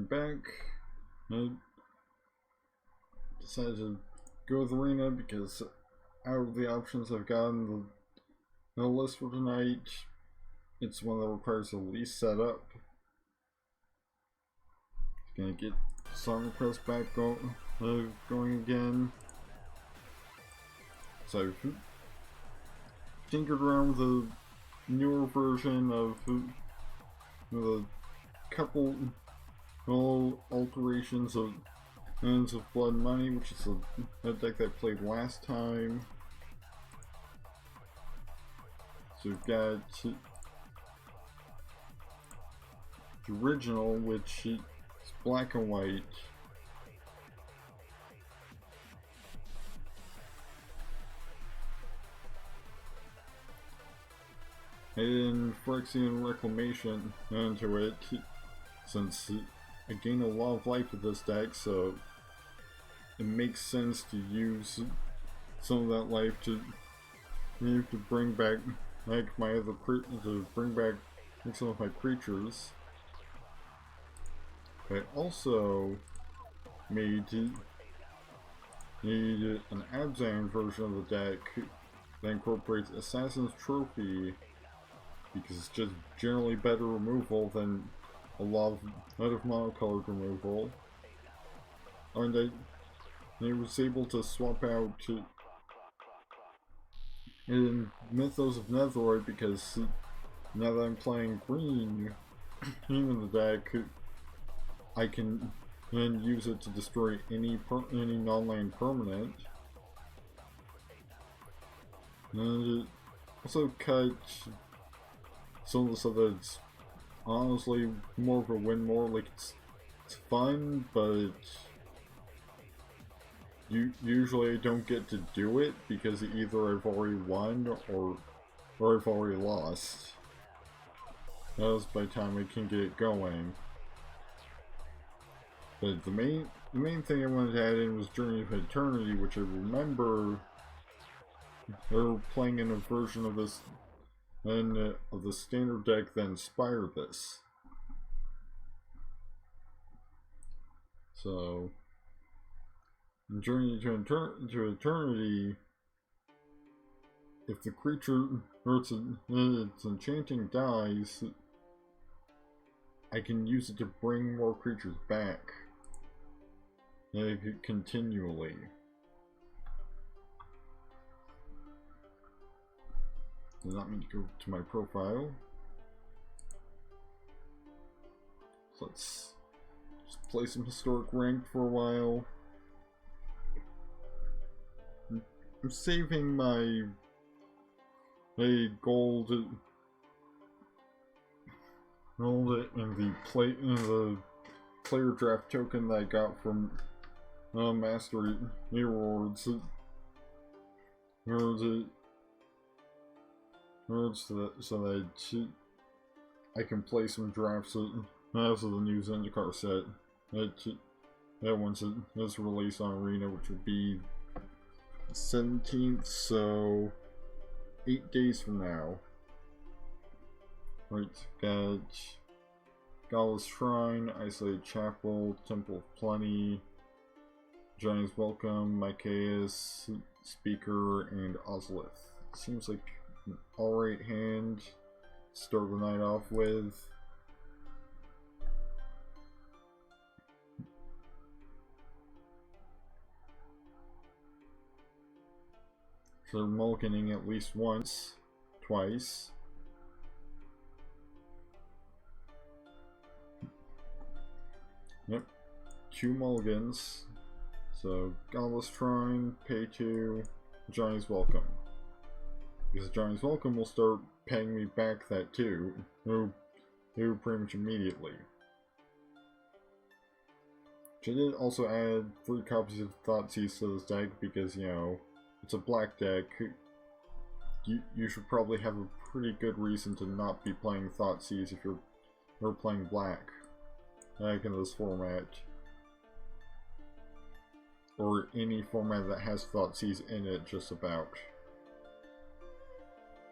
back. I decided to go with Arena because out of the options I've gotten the list for tonight, it's one that requires the least setup. Gonna get song requests back going again. So I've tinkered around with a newer version of with a couple little alterations of Hands of Blood and Money, which is a deck that I played last time. So we've got the original, which is black and white. And Phyrexian Reclamation into it, since I gain a lot of life with this deck, so it makes sense to use some of that life to bring back my other some of my creatures. I also made an Abzan version of the deck that incorporates Assassin's Trophy, because it's just generally better removal than a lot of monocolored removal. And I was able to swap out in Mythos of Netherite, because now that I'm playing green in the deck, I can then use it to destroy any non-land permanent. And it also cut some of the stuff that's honestly more of a win more. Like, it's fun, but usually I don't get to do it because either I've already won or I've already lost. That was by the time I can get it going. But the main thing I wanted to add in was Journey of Eternity, which I remember they were playing in a version of this of the standard deck that inspired this. So, in Journey to Eternity, if the creature or its enchanting dies, I can use it to bring more creatures back continually. Does not mean to go to my profile. So let's just play some historic ranked for a while. I'm saving my gold in the player draft token that I got from Mastery Rewards. So that I can play some drafts as of the new Zendikar set that once it is released on Arena, which would be the 17th, so 8 days from now. Right, got Gala's Shrine, Isolated Chapel, Temple of Plenty, Giant's Welcome, Mycaeus, Speaker, and Ozolith. Seems like an alright hand to start the night off with. So mulliganing at least once, twice. Yep, 2 mulligans. So Gala's Shrine, pay 2, Johnny's Welcome. Because Johnny's Welcome will start paying me back that 2, pretty much immediately. Which I did also add 3 copies of Thoughtseize to this deck because, you know, it's a black deck. You should probably have a pretty good reason to not be playing Thoughtseize if you're playing black. Like in this format. Or any format that has Thoughtseize in it, just about.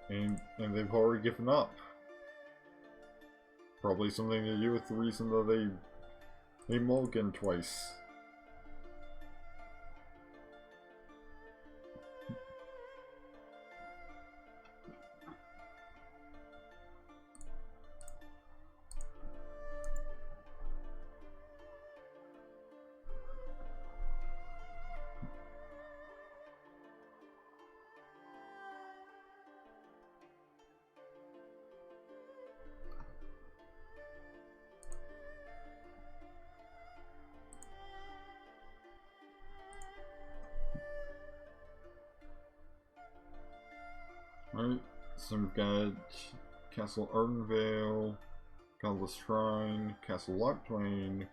And they've already given up. Probably something to do with the reason that a mulligan twice. Alright, so we've got Castle Ardenvale, Godless Shrine, Castle Lockplain,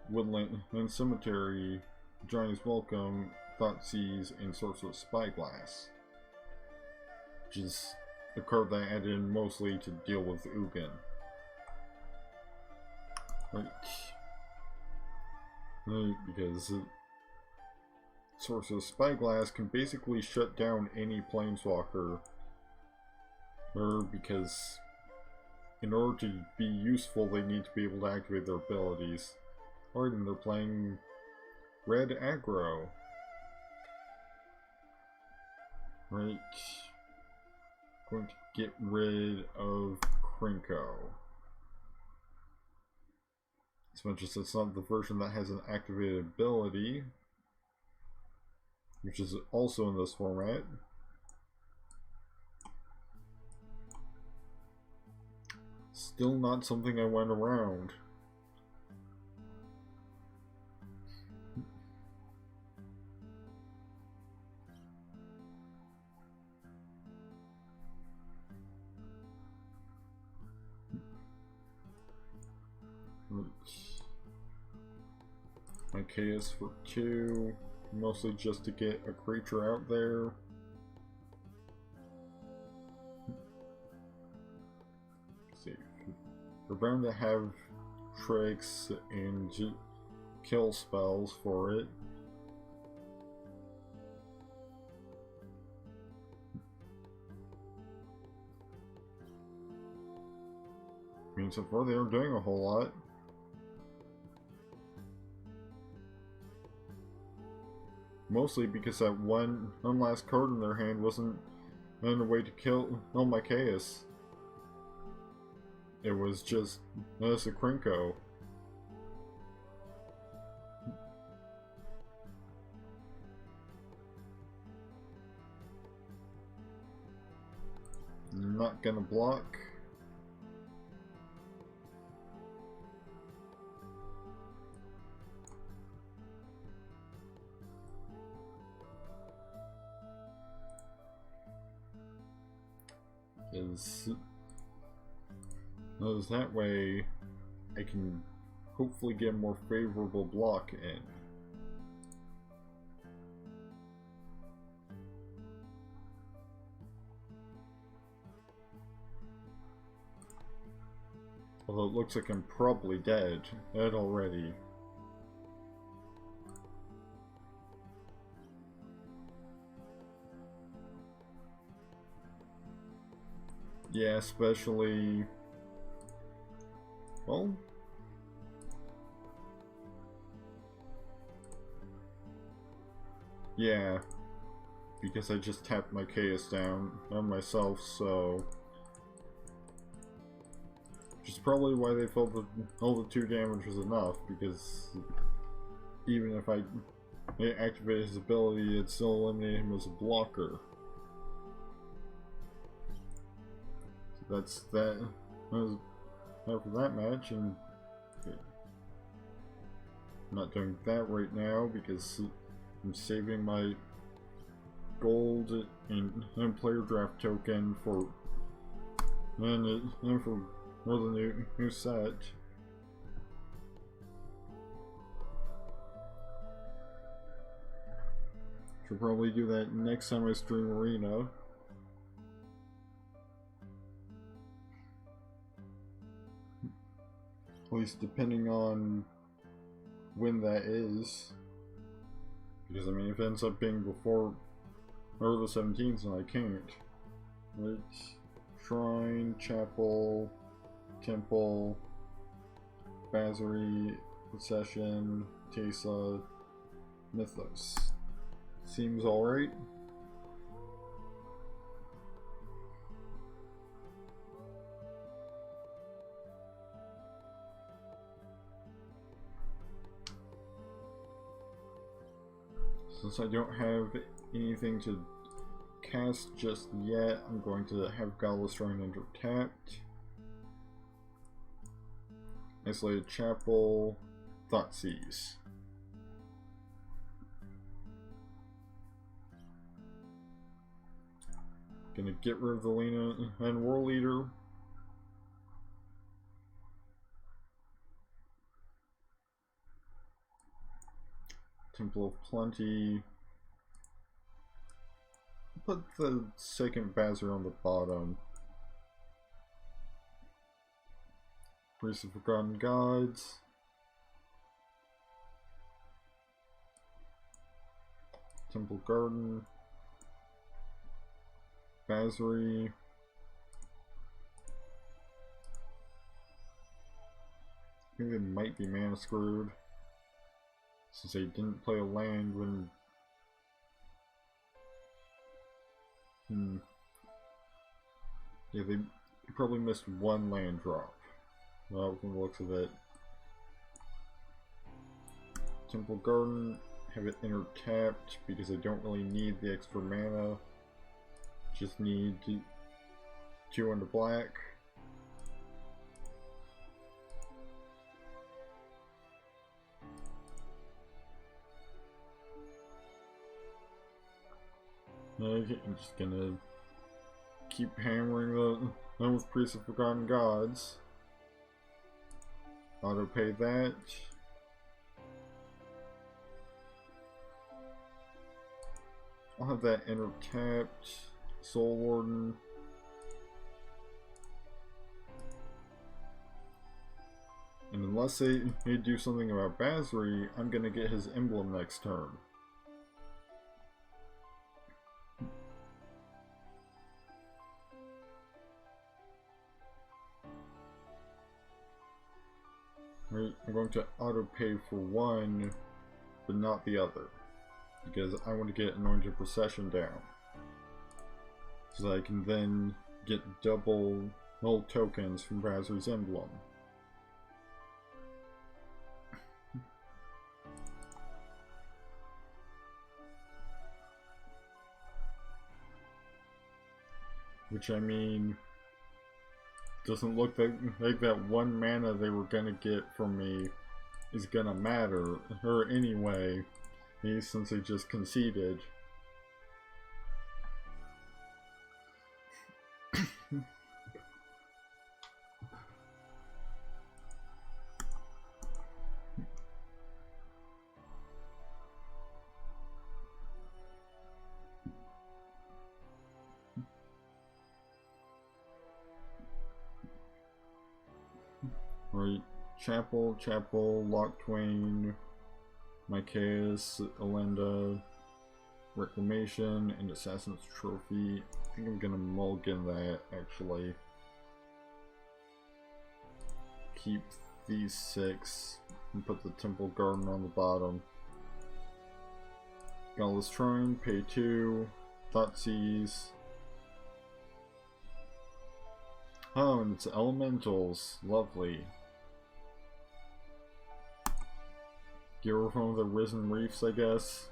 Woodland and Cemetery, Johnny's Welcome, Thoughtseize, and Sorcerer's Spyglass. Which is a card that I added in mostly to deal with Ugin. Right. Because Sorcerer's Spyglass can basically shut down any Planeswalker, because in order to be useful they need to be able to activate their abilities. Alright, and they're playing red aggro. Right. Going to get rid of Krinko. As much as it's not the version that has an activated ability, which is also in this format. Still not something I went around. My chaos for 2. Mostly just to get a creature out there. Let's see. We're bound to have tricks and kill spells for it. I mean, so far they aren't doing a whole lot. Mostly because that one last card in their hand wasn't in a way to kill my chaos. It was just a Krinko. Not gonna block. Because that way I can hopefully get a more favorable block in. Although it looks like I'm probably dead already. Yeah, especially... well... yeah, because I just tapped my chaos down on myself, so... which is probably why they felt that all the 2 damage was enough, because even if I activated his ability, it still eliminated him as a blocker. That's that. For that match, and I'm not doing that right now because I'm saving my gold and player draft token for for the new set. Should probably do that next time I stream Arena. At least depending on when that is. Because I mean, if it ends up being before November the 17th, then I can't. Right? Shrine, Chapel, Temple, Bassery, Procession, Tesa, Mythos. Seems alright. Since I don't have anything to cast just yet, I'm going to have Godless Shrine under tapped. Isolated Chapel, Thoughtseize. Gonna get rid of the Lena and War Leader. Temple of Plenty. Put the second Bazzer on the bottom. Priest of Forgotten Gods. Temple Garden. Bazzery. I think they might be mana screwed, since they didn't play a land when... Yeah, they probably missed one land drop. Well, from the looks of it. Temple Garden, have it enter tapped because I don't really need the extra mana. Just need 2 under black. Okay, I'm just gonna keep hammering them with Priest of Forgotten Gods. Auto pay that. I'll have that enter tapped. Soul Warden. And unless they do something about Bazzery, I'm gonna get his emblem next turn. Right, I'm going to auto pay for one, but not the other, because I want to get Anointed Procession down, so that I can then get double null tokens from Bazzery's emblem. Which, I mean, doesn't look like that one mana they were gonna get from me is gonna matter, or anyway, since they just conceded. Right, Chapel, Lock Twain, Mycaeus, Elenda, Reclamation, and Assassin's Trophy. I think I'm gonna mulligan that, actually. Keep these 6, and put the Temple Garden on the bottom. Godless Shrine, pay 2, Thoughtseize. Oh, and it's Elementals, lovely. Get rid of one of the Risen Reefs, I guess.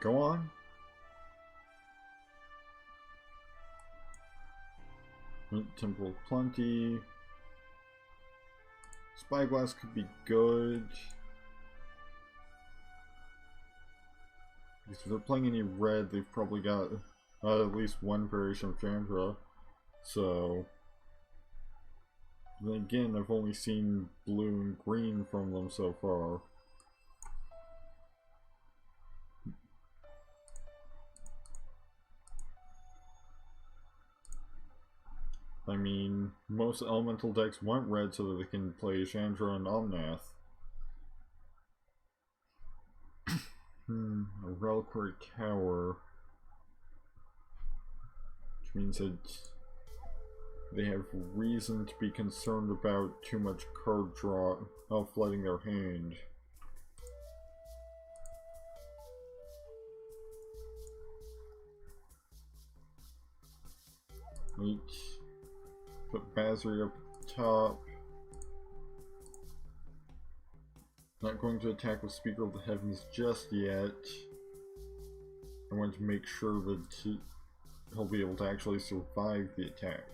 Go on. Temple of Plenty. Spyglass could be good. Because if they're playing any red, they've probably got at least one variation of Chandra. So, then again, I've only seen blue and green from them so far. I mean, most elemental decks want red so that they can play Chandra and Omnath. A reliquary tower. Which means that they have reason to be concerned about too much card draw outflooding their hand. Right. Put Bazri up at the top. Not going to attack with Speaker of the Heavens just yet. I want to make sure that he'll be able to actually survive the attack.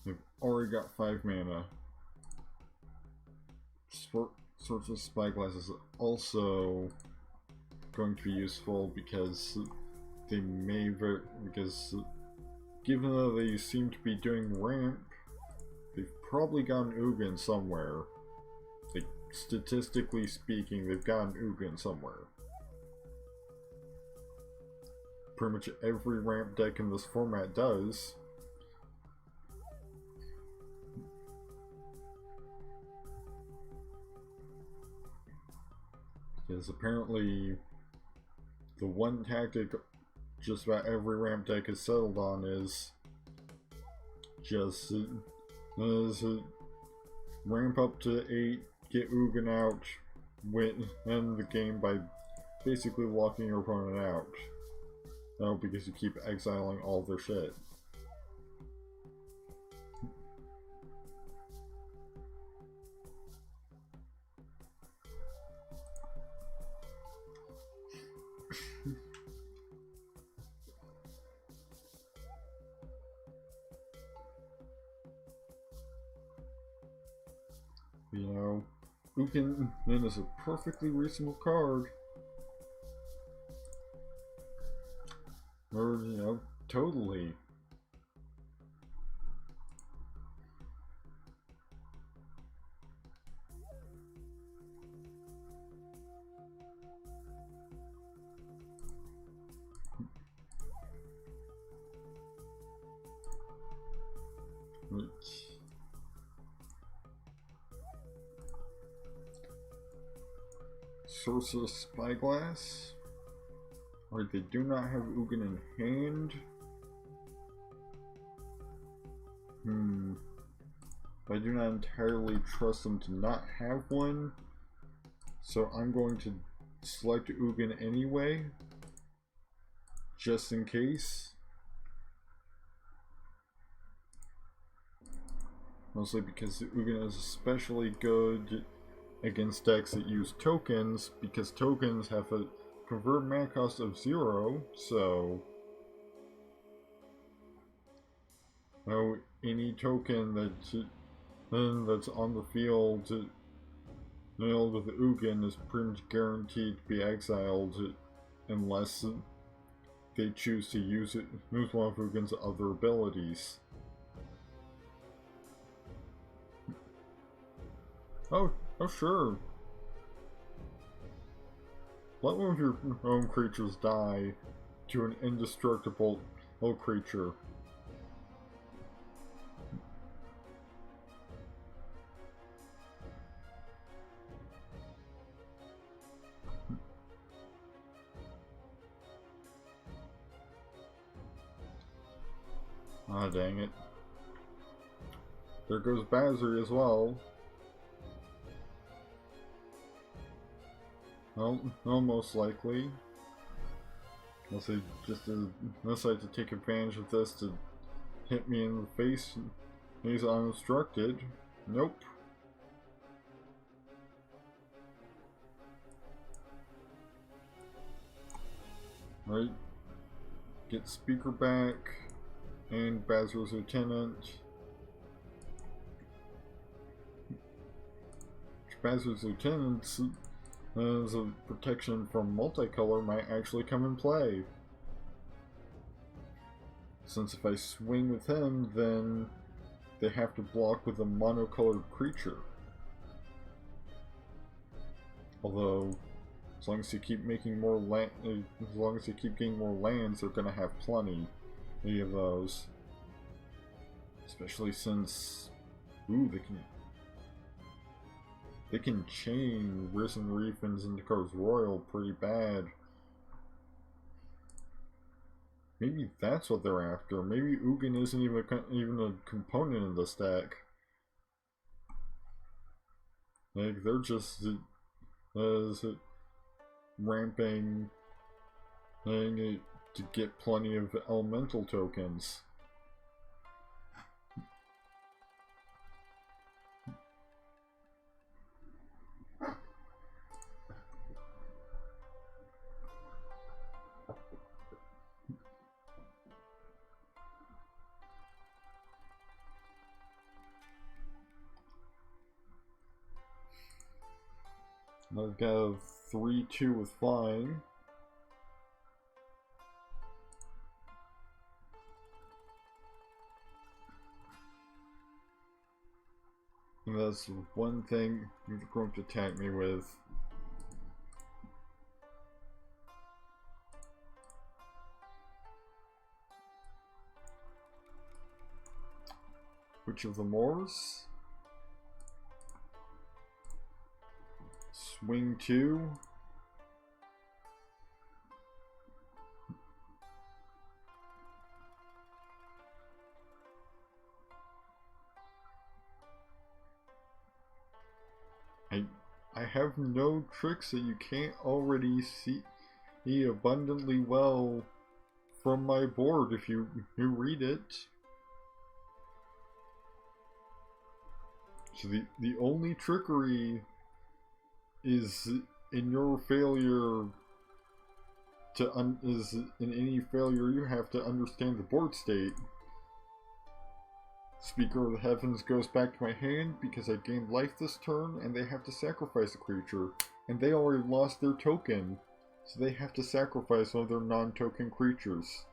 They've already got 5 mana. Sorcerer's Spyglass is also going to be useful because they may because given that they seem to be doing ramp, they've probably got an Ugin somewhere. Like, statistically speaking, they've got an Ugin somewhere. Pretty much every ramp deck in this format does. Because apparently the one tactic just about every ramp deck is settled on is just ramp up to 8, get Ugin out, end the game by basically locking your opponent out. No, because you keep exiling all their shit. You know, Ugin is a perfectly reasonable card. Or, you know, totally. Sorcerer's Spyglass. Alright, they do not have Ugin in hand. I do not entirely trust them to not have one. So I'm going to select Ugin anyway. Just in case. Mostly because Ugin is especially good against decks that use tokens, because tokens have a convert mana cost of 0, so any token that's on the field with Ugin is pretty much guaranteed to be exiled unless they choose to use one of Ugin's other abilities. Oh sure. Let one of your own creatures die to an indestructible creature. Ah, dang it. There goes Bazri as well. Well, most likely. Unless they just decide to take advantage of this to hit me in the face. He's uninstructed. Nope. Right. Get Speaker back. And Bazri's Lieutenant. Bazri's Lieutenant as a protection from multicolor might actually come in play. Since if I swing with him, then they have to block with a monocolored creature. Although, as long as you keep making more land, as long as you keep getting more lands, they're gonna have plenty. any of those. Especially since, ooh, they can chain Risen Reef and Zyndakar's Royal pretty bad. Maybe that's what they're after. Maybe Ugin isn't even a component in this deck. Like, they're just ramping to get plenty of elemental tokens. I've got a 3/2 with flying. And that's one thing you're going to attack me with. Which of the Moors? Swing 2. I have no tricks that you can't already see abundantly well from my board if you read it. So the only trickery is in your failure to is in any failure you have to understand the board state. Speaker of the Heavens goes back to my hand because I gained life this turn, and they have to sacrifice a creature, and they already lost their token, so they have to sacrifice one of their non-token creatures.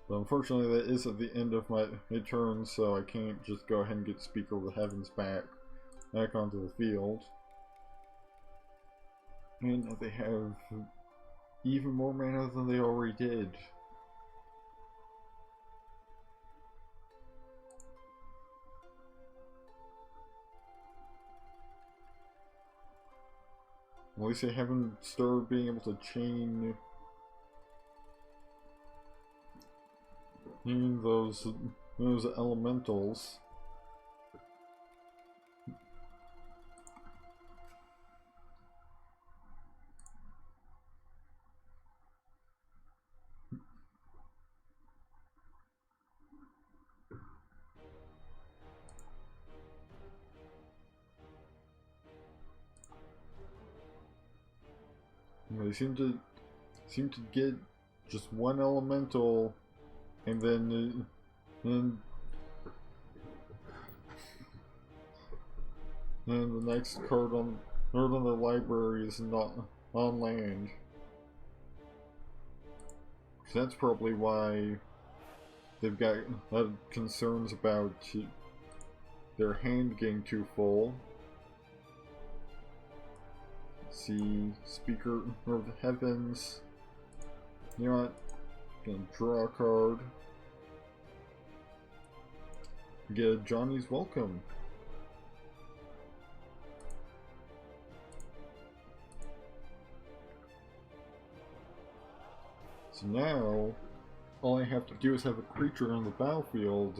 But unfortunately that is at the end of my turn, so I can't just go ahead and get Speaker of the Heavens back onto the field. And they have even more mana than they already did. At least they haven't started being able to chain those elementals. They seem to get just one elemental, and then the next card on the library is not on land. So that's probably why they've got concerns about their hand getting too full. Let's see, Speaker of the Heavens. You know what? Gonna draw a card. Get Johnny's Welcome. So now, all I have to do is have a creature on the battlefield,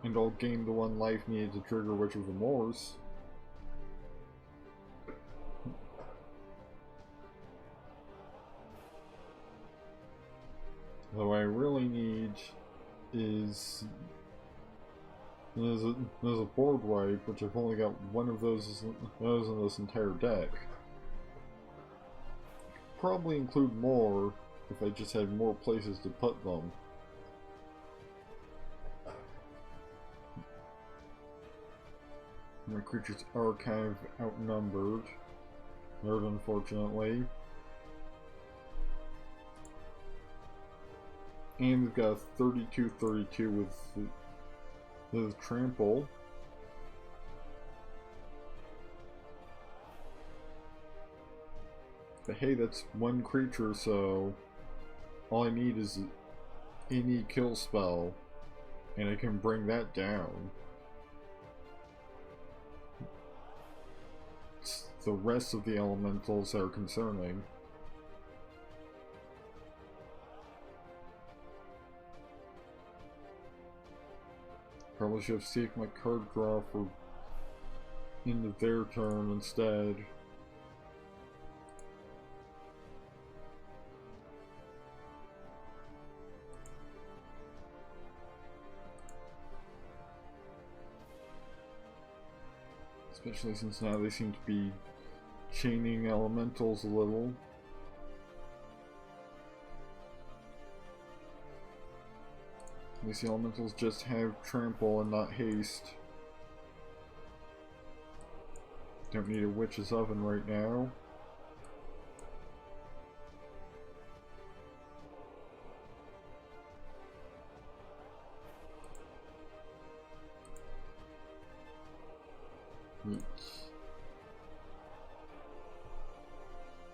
and I'll gain the one life needed to trigger Witch of the Moors. What I really need is a board wipe, which I've only got one of those in this entire deck. Probably include more if I just had more places to put them. My creatures are kind of outnumbered, very unfortunately. And we've got 32-32 with trample. But hey, that's one creature, so all I need is any kill spell, and I can bring that down. It's the rest of the elementals that are concerning. Probably should have saved my card draw for into their turn instead. Especially since now they seem to be chaining elementals a little. At least the elementals just have trample and not haste. Don't need a witch's oven right now.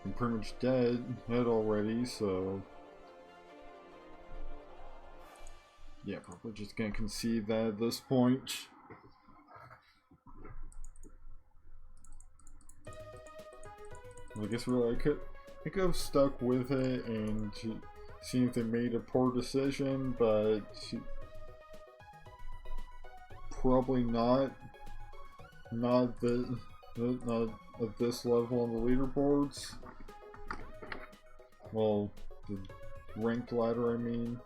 I'm pretty much dead already, so yeah, probably just gonna concede that at this point. I guess really I could have stuck with it and seen if they made a poor decision, but probably not. Not at this level on the leaderboards. Well, the ranked ladder, I mean.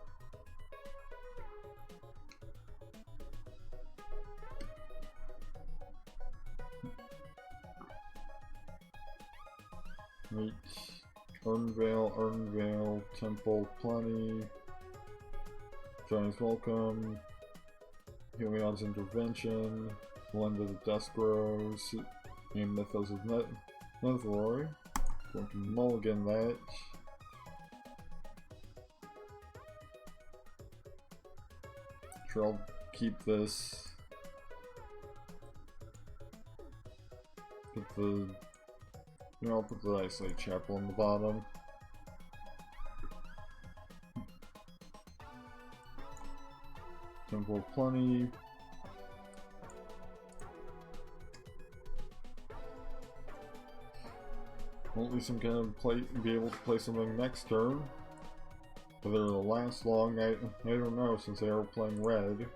Right. Urnvale, Temple, Plenty. Giant's Welcome. Helion's Intervention. Land of the Dusk Rose. And Mythos of Netherroy. Going to mulligan that. Sure, I'll keep this. I'll put the Isolate Chapel on the bottom. Temple of Plenty. Well, at least I'm gonna be able to play something next turn. Whether it'll last long, I don't know, since they are playing red.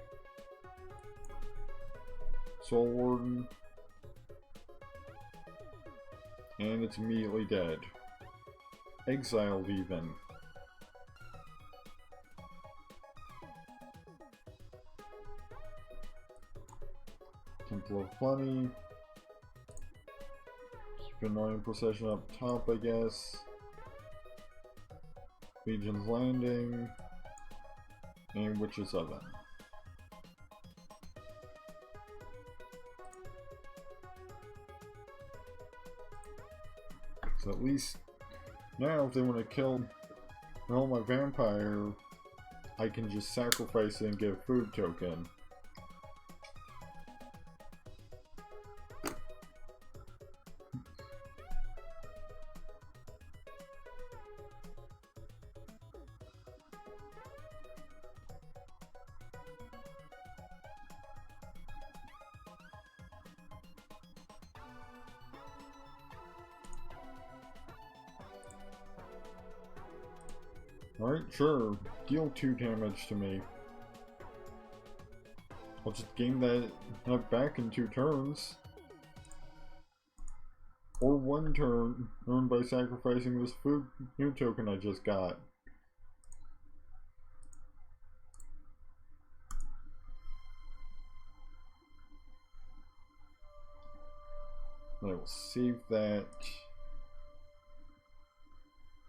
Soul Warden. And it's immediately dead. Exiled even. Temple of Plenty. Keep Annoying Procession up top, I guess. Legion's Landing. And Witch's Oven. So at least now if they want to kill my vampire, I can just sacrifice it and get a food token. Alright, sure. Deal 2 damage to me. I'll just gain that back in 2 turns. Or 1 turn, earned by sacrificing this food token I just got. I will save that.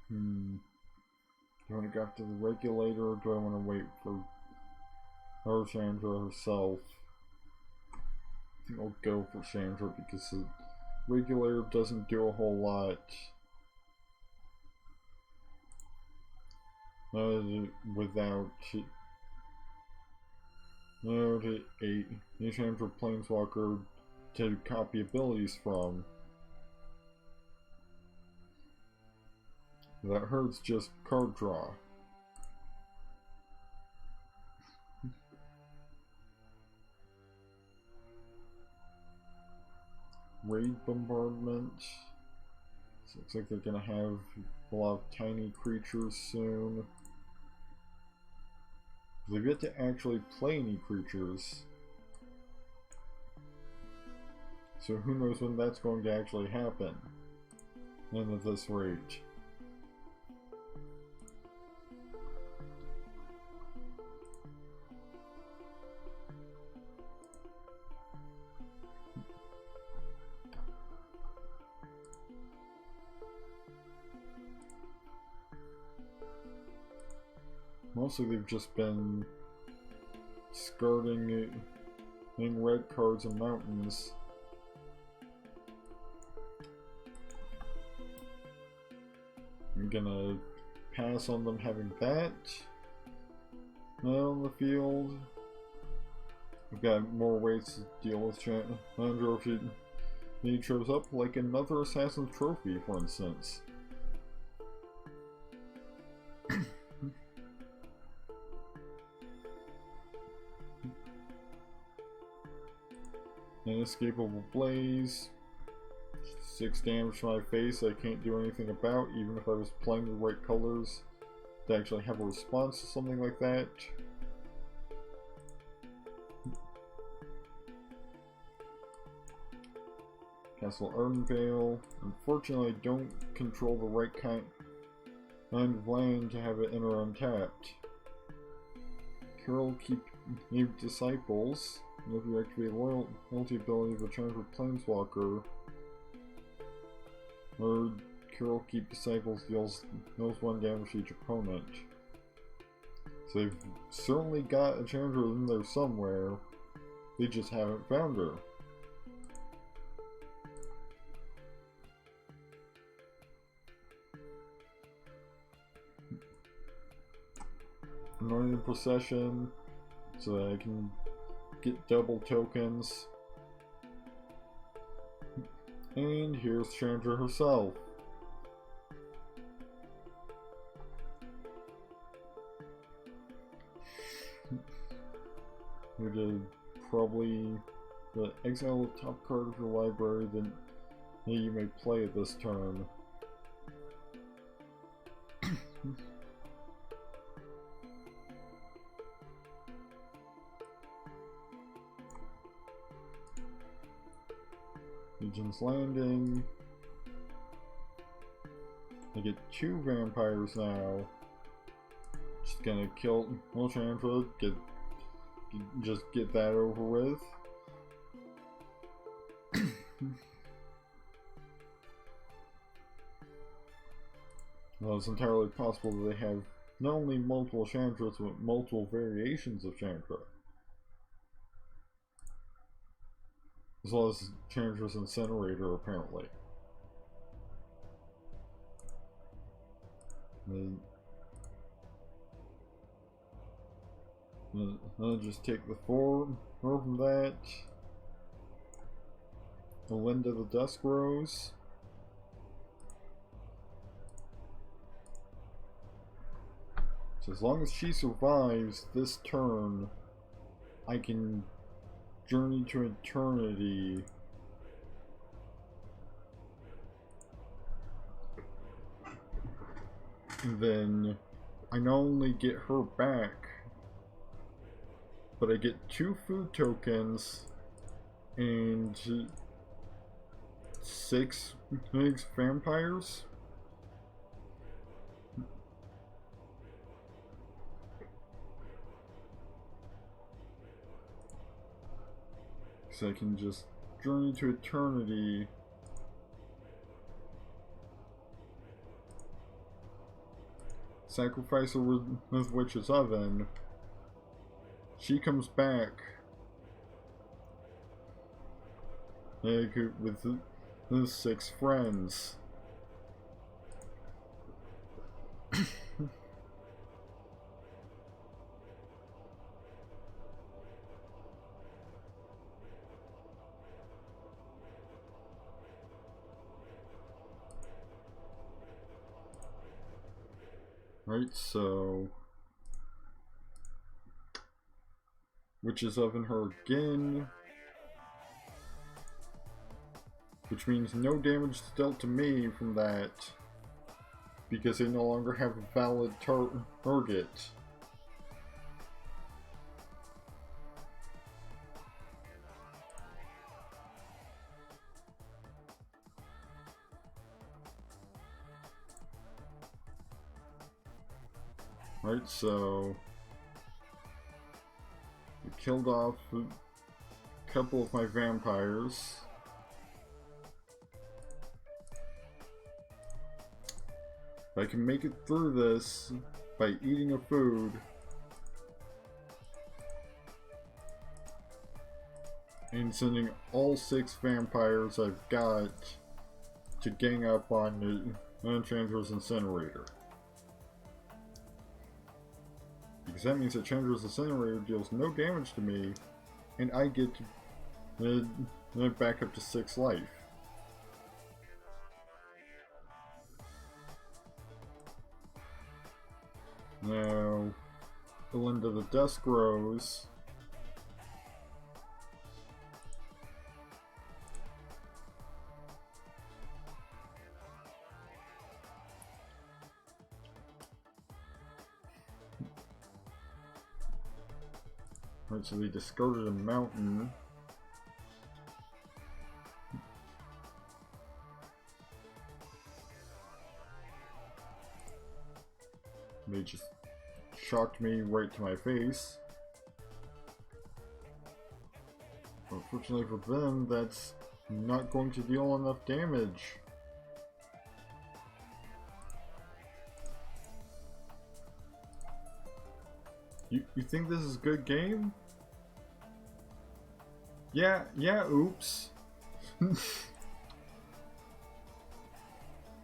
Do I want to go after the regulator, or do I want to wait for Chandra herself? I think I'll go for Chandra because the regulator doesn't do a whole lot. without a Enchanter Planeswalker to copy abilities from. That hurts just card draw. Raid Bombardment. So looks like they're gonna have a lot of tiny creatures soon. They've yet to actually play any creatures. So who knows when that's going to actually happen. End of this rage. Mostly they've just been skirting in red cards and mountains. I'm gonna pass on them having that on the field. We've got more ways to deal with Chandra if he shows up, like another Assassin's Trophy, for instance. Inescapable Blaze. 6 damage to my face I can't do anything about, even if I was playing the right colors to actually have a response to something like that. Castle Ardenvale. Unfortunately, I don't control the right kind of land to have it enter untapped. Carol keep disciples. If you activate loyalty ability of a Chandra Planeswalker, or Carol Keep Disciples deals 1 damage to each opponent. So they've certainly got a Chandra in there somewhere, they just haven't found her. Anointed Procession, so that I can get double tokens. And here's Chandra herself. Here to probably exile the top card of your library that you may play at this turn. Legion's Landing. I get 2 vampires now. Just gonna kill Chandra, just get that over with. Well, it's entirely possible that they have not only multiple Chandras, but multiple variations of Chandra. As well as Chandra's Incinerator, apparently. I'll just take the 4 from that. Melinda the Dusk Rose. So as long as she survives this turn, I can Journey to Eternity. And then I not only get her back, but I get 2 food tokens and 6 vampires. So I can just Journey to Eternity. Sacrifice her with Witch's Oven. She comes back with the 6 friends. Right, so Witch's Oven her again, which means no damage dealt to me from that because they no longer have a valid target. Right, so we killed off a couple of my vampires. If I can make it through this by eating a food and sending all 6 vampires I've got to gang up on the Enchanter's Incinerator. Because that means that Chandra's Incinerator deals no damage to me, and I get to back up to 6 life. Now, Belinda the Dusk Rose. Right, so they discarded a mountain. They just shocked me right to my face. Unfortunately for them, that's not going to deal enough damage. You think this is a good game? Yeah, oops.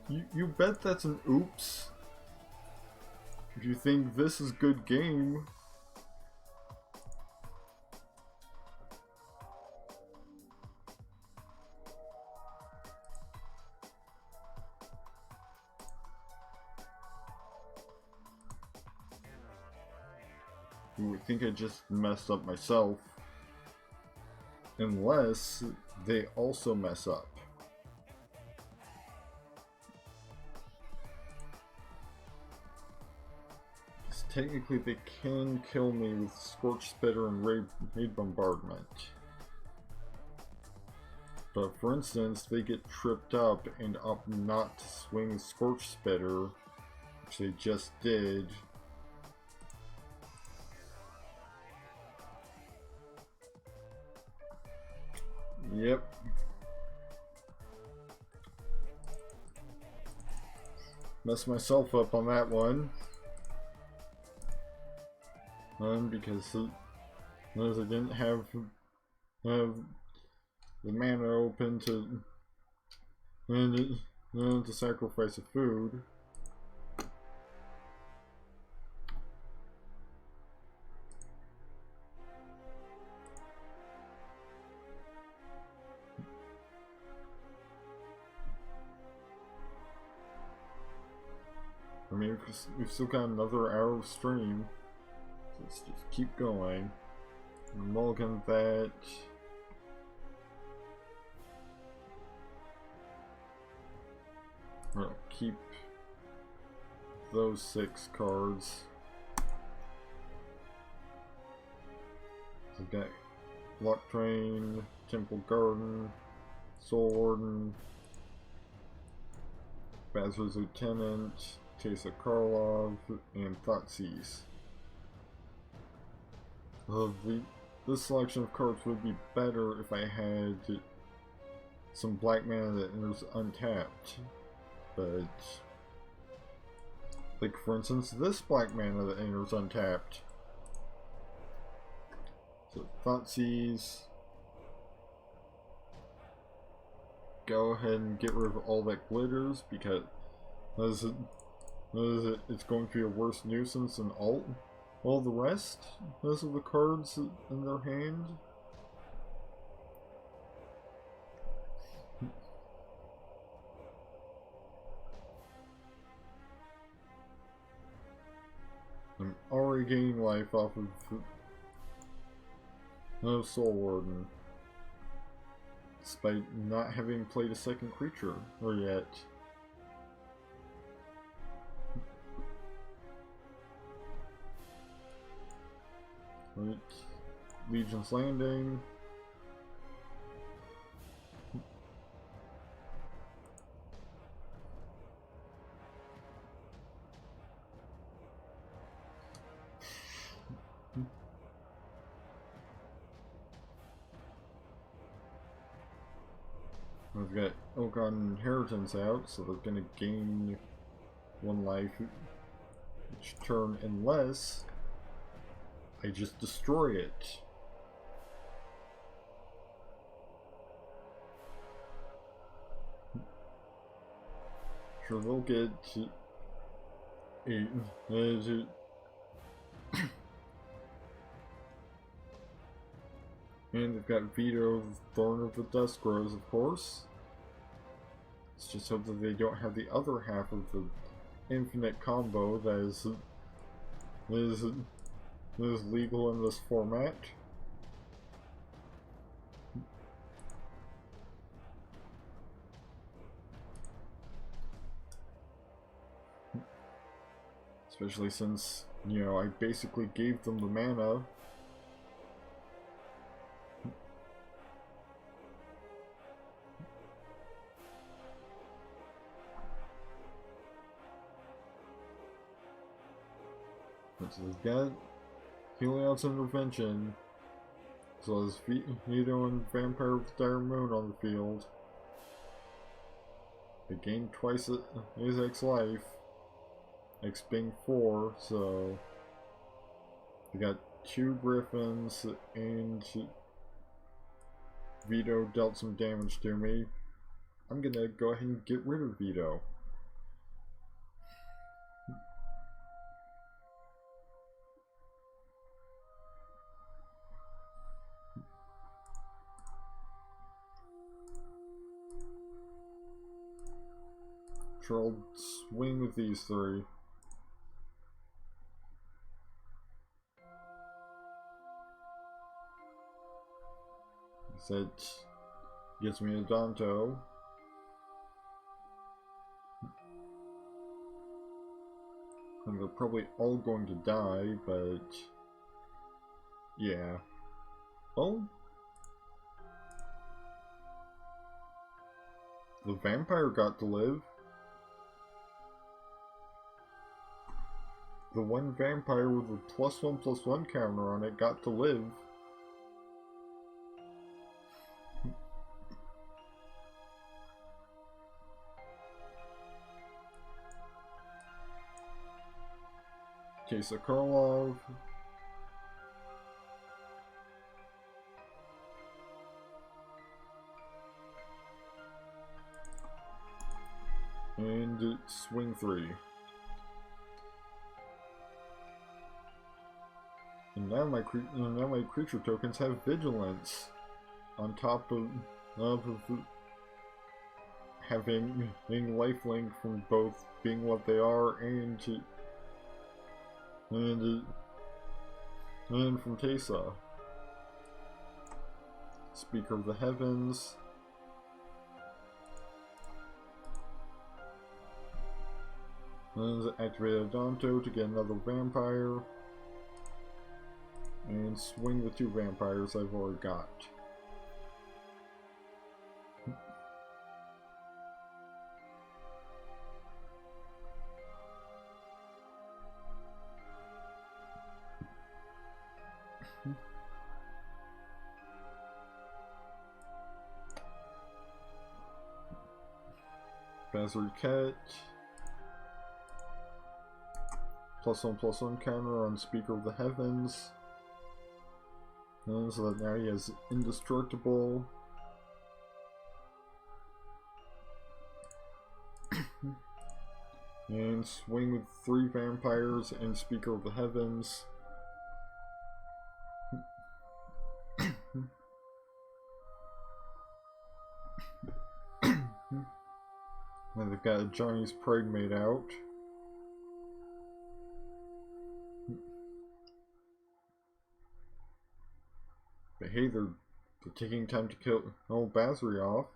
you bet that's an oops. If you think this is good game. Ooh, I think I just messed up myself. Unless they also mess up. Because technically they can kill me with Scorch Spitter and Raid Bombardment. But for instance, they get tripped up and opt not to swing Scorch Spitter, which they just did. Yep. Messed myself up on that one. Because I didn't have the mana open to sacrifice a food. I mean, we've still got another hour of stream. So let's just keep going. Mulligan that. I'll keep those 6 cards. I've got Block Train, Temple Garden, Soul Warden, Bazar's Lieutenant, Tesa Karlov, and Thoughtseize. This selection of cards would be better if I had some black mana that enters untapped. But, like for instance, this black mana that enters untapped. So Thoughtseize. Go ahead and get rid of all that glitters because it's going to be a worse nuisance than all the rest because of the cards in their hand. gaining life off of Soul Warden, despite not having played a second creature or yet. Right. Legion's Landing. We've got Okan Inheritance out, so they're gonna gain 1 life each turn unless I just destroy it. Sure, they'll get 8. And they've got Veto of Thorn of the Dust Grows, of course. Let's just hope that they don't have the other half of the infinite combo that is legal in this format. Especially since, you know, I basically gave them the mana. So we've got Heliod's Intervention, as well as Veto and Vampire of the Dire Moon on the field. They gain twice his X life, X being 4, so we got 2 Griffins and Veto dealt some damage to me. I'm gonna go ahead and get rid of Veto. Sure, I'll swing with these 3. That gets me a Danto. And they're probably all going to die, but yeah. Oh, the vampire got to live. The one vampire with a +1/+1 counter on it got to live. Case of Karlov. And swing 3. And now my creature tokens have vigilance on top of having lifelink from both being what they are and from Teysa. Speaker of the Heavens. And activate a Danto to get another vampire. And swing the 2 vampires I've already got. Bazard Cat. +1/+1 counter on Speaker of the Heavens. And so that now he has Indestructible. And swing with 3 vampires and Speaker of the Heavens. And they've got a Johnny's Pride made out. Hey, they're taking time to kill old Basri off.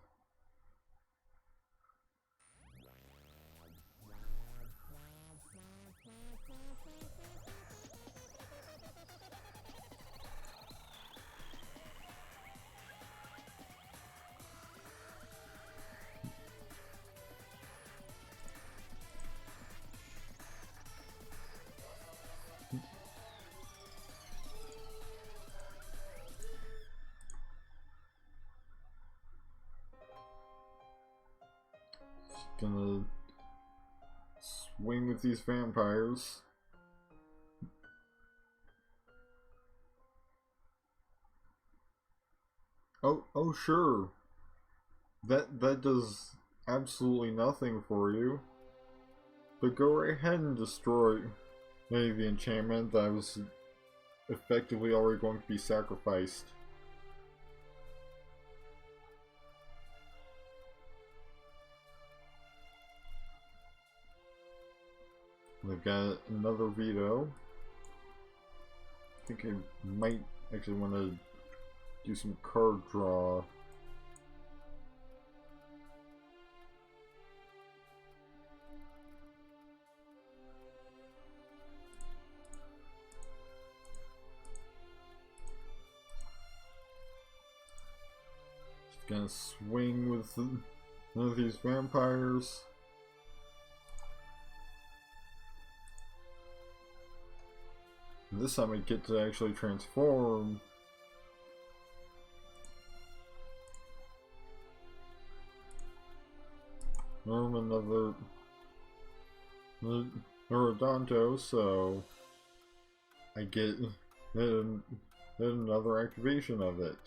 Gonna swing with these vampires. Oh sure. That does absolutely nothing for you. But go right ahead and destroy maybe the enchantment that was effectively already going to be sacrificed. They've got another veto. I think I might actually want to do some card draw. Just gonna swing with one of these vampires. And this time I get to actually transform. Another Orodonto, so I get another activation of it.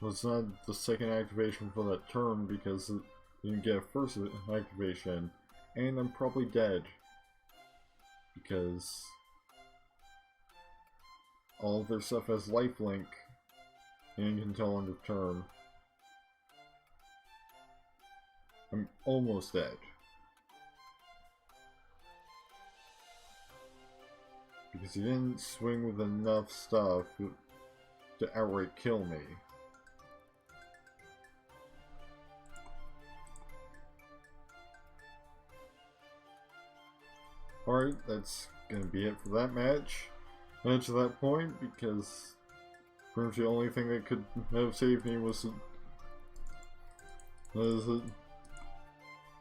Well, it's not the second activation for that turn because you didn't get a first activation, and I'm probably dead because all of their stuff has lifelink, and you can tell end of turn. I'm almost dead. Because he didn't swing with enough stuff to outright kill me. Alright, that's gonna be it for that match. And to that point, because pretty much the only thing that could have saved me was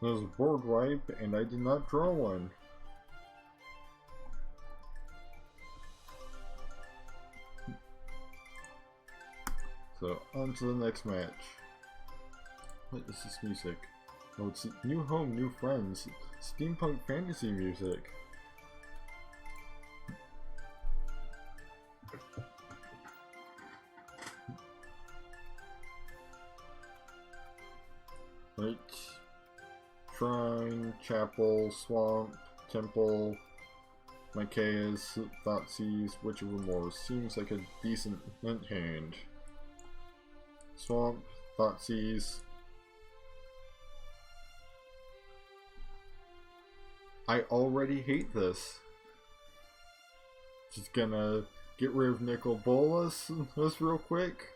a board wipe, and I did not draw one. So, on to the next match. What is this music? Oh, it's New Home, New Friends. Steampunk fantasy music. Right. Shrine, chapel, swamp, temple, Micaiah's, Thoughtseize, Witch of Remorse. Seems like a decent hand. Swamp, Thoughtseize. I already hate this. Just gonna get rid of Nicol Bolas real quick.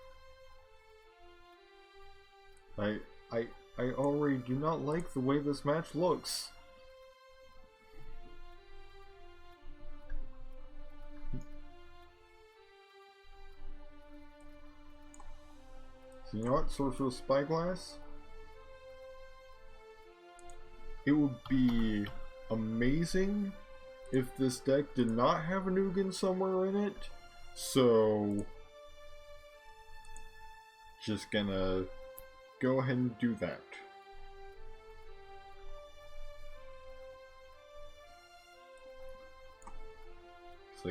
I already do not like the way this match looks. So you know what, Sorcerer's Spyglass? It would be amazing if this deck did not have an Ugin somewhere in it. So just gonna go ahead and do that. It's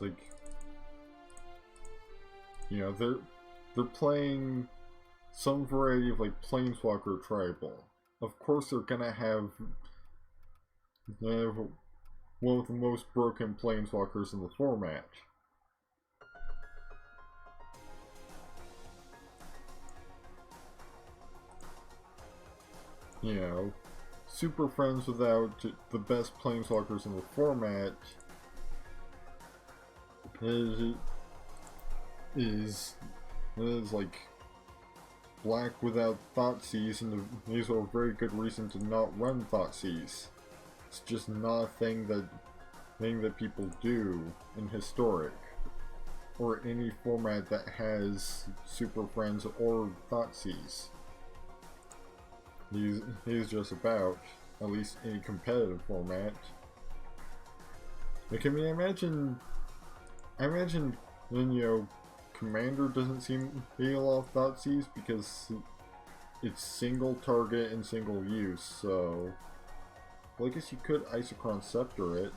like you know, they're playing some variety of like Planeswalker Tribal. Of course they're gonna have one of the most broken Planeswalkers in the format. You know, super friends without the best Planeswalkers in the format. It is like black without Thoughtseize, and these are a very good reason to not run Thoughtseize. It's just not a thing that people do in Historic, or any format that has Super Friends or Thoughtseize. He's just about, at least in a competitive format. Like, I mean, I imagine, you know, Commander doesn't seem to be a lot of Thoughtseize because it's single target and single use, so... Well, I guess you could Isochron Scepter it.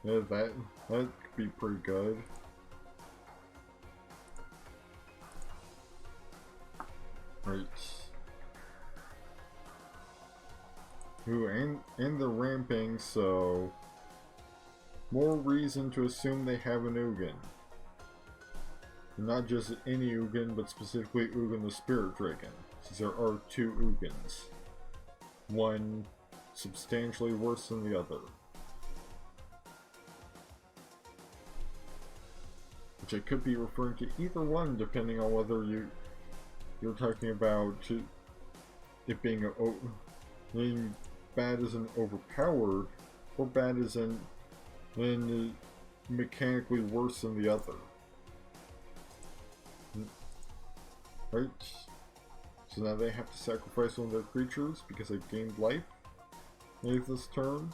Yeah, that could be pretty good. Right. Ooh, and they're ramping, so... More reason to assume they have an Ugin. Not just any Ugin, but specifically Ugin the Spirit Dragon, since there are two Ugins. One substantially worse than the other. Which I could be referring to either one, depending on whether you're talking about it being bad as in overpowered, or bad as in mechanically worse than the other. Right? So now they have to sacrifice one of their creatures because I gained life this turn.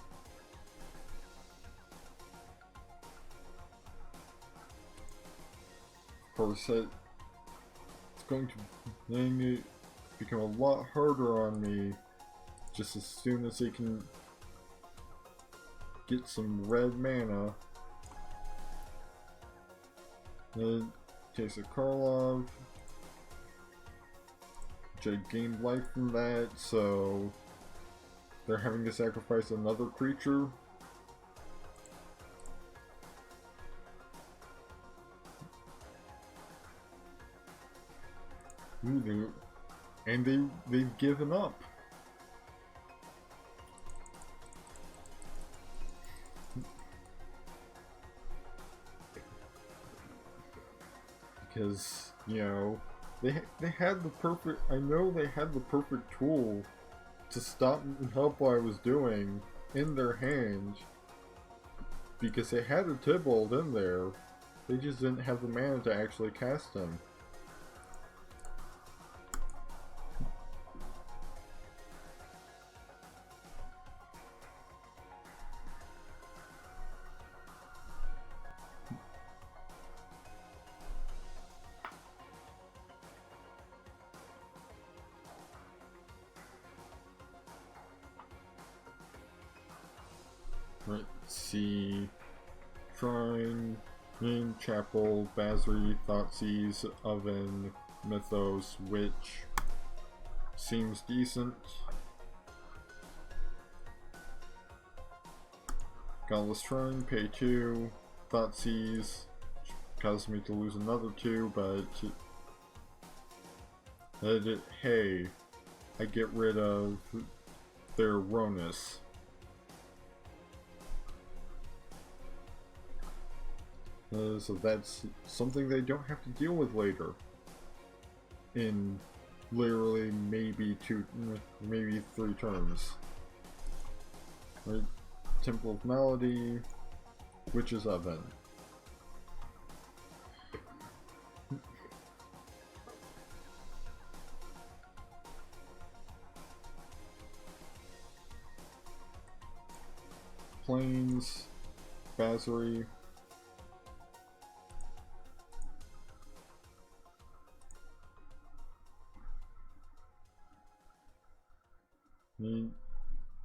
Of course, it's going to become a lot harder on me just as soon as they can get some red mana. Case of Karlov, which I gained life from that, so they're having to sacrifice another creature. Ooh, and they've given up. Because, you know, they had the perfect, I know they had the perfect tool to stop and help what I was doing in their hand, because they had a Tybalt in there, they just didn't have the mana to actually cast him. Let's see. Shrine, Main Chapel, Basri, Thoughtseize, Oven, Mythos, Witch. Seems decent. Godless Shrine, pay 2. Thoughtseize, caused me to lose another 2, but... hey, I get rid of their Ronus. So that's something they don't have to deal with later. In literally maybe 3 turns. Right? Temple of Malady, Witch's Oven. Plains, Basri.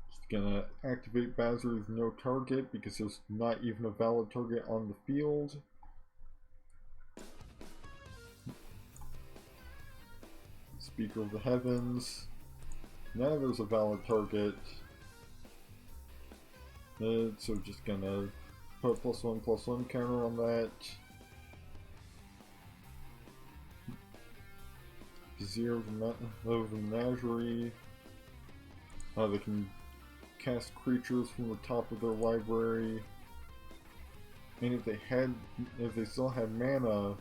Just gonna activate Basri with no target because there's not even a valid target on the field. Speaker of the Heavens. Now there's a valid target. So just gonna put +1/+1 counter on that. Vizier of the Menagerie. They can cast creatures from the top of their library. And if they still had mana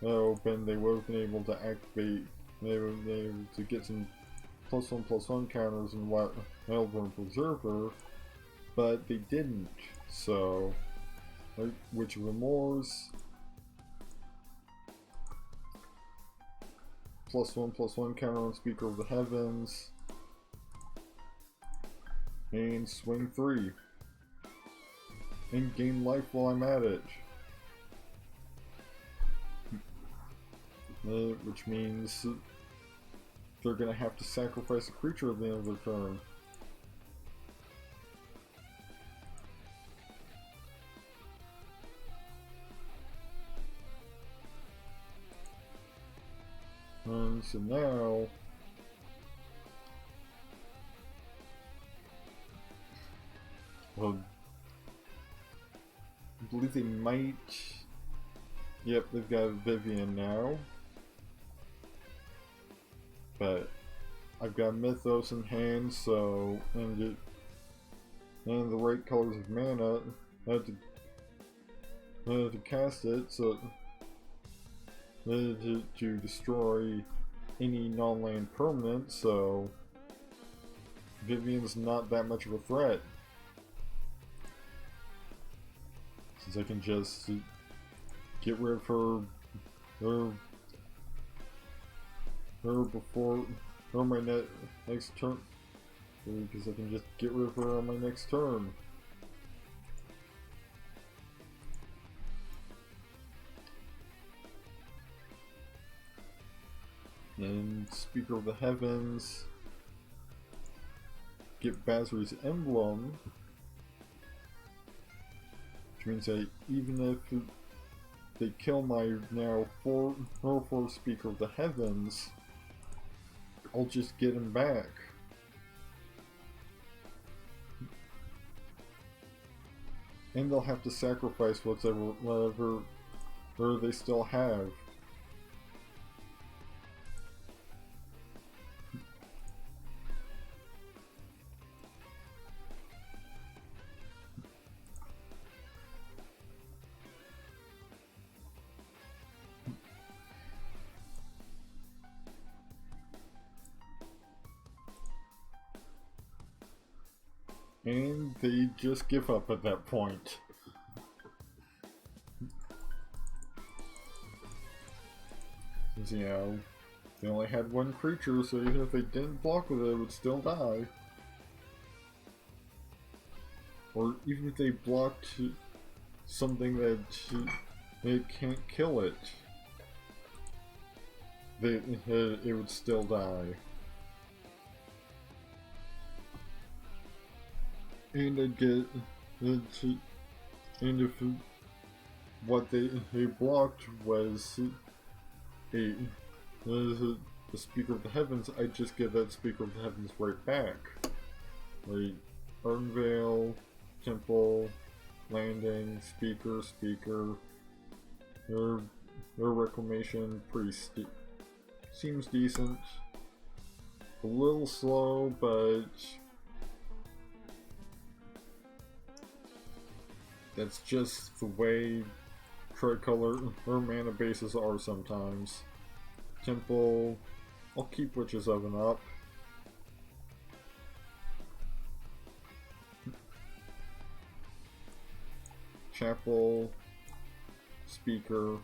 open, they would have been able to activate, they would have been able to get some +1/+1 counters in Wildborn Preserver, but they didn't. So, like Witch of Remorse, +1/+1 counter on Speaker of the Heavens, and swing 3. And gain life while I'm at it. Which means they're gonna have to sacrifice a creature at the end of their turn. And so now well, I believe they might. Yep, they've got Vivian now. But I've got Mythos in hand, so and the right colors of mana to cast it, so to destroy any non-land permanent. So Vivian's not that much of a threat, since I can just get rid of her before my next turn, because I can just get rid of her on my next turn. And Speaker of the Heavens, get Basri's Emblem, which means that even if they kill my now 4/4 Speaker of the Heavens, I'll just get him back. And they'll have to sacrifice whatever they still have. And they just give up at that point. Since, you know, they only had one creature, so even if they didn't block with it, it would still die. Or even if they blocked something that it can't kill it, it would still die. And I'd get and if what they blocked was a Speaker of the Heavens, I'd just get that Speaker of the Heavens right back. Like Ardenvale, Temple, Landing, Speaker, their Reclamation, Priest seems decent. A little slow, but that's just the way tricolor or mana bases are sometimes. Temple, I'll keep Witch's Oven up. Chapel, Speaker,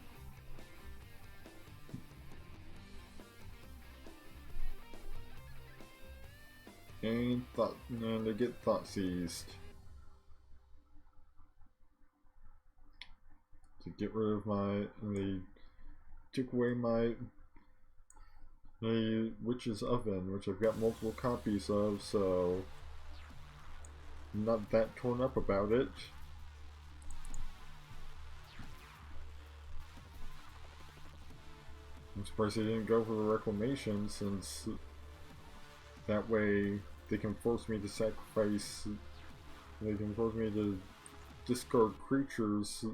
and I get Thought Seized. To get rid of they took away my Witch's Oven, which I've got multiple copies of, so I'm not that torn up about it. I'm surprised they didn't go for the Reclamation, since that way they can force me to sacrifice, they can force me to discard creatures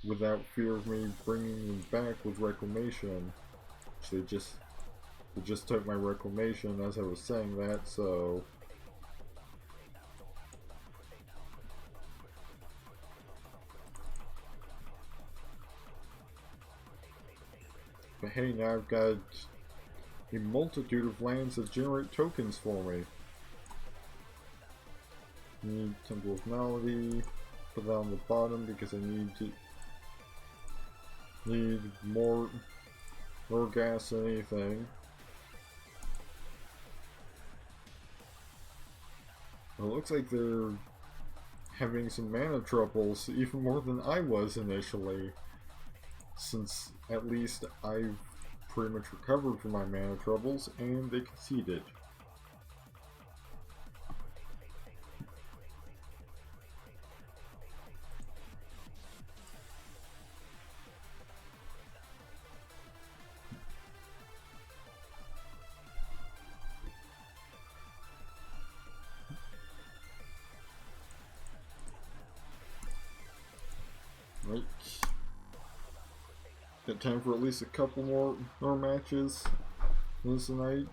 without fear of me bringing them back with Reclamation. Which they just took my Reclamation as I was saying that, so But hey, now I've got a multitude of lands that generate tokens for me. Need Temple of Malady. Put that on the bottom because I need more gas than anything. It looks like they're having some mana troubles, even more than I was initially, since at least I've pretty much recovered from my mana troubles, and they conceded. Right. Got time for at least a couple more matches this night,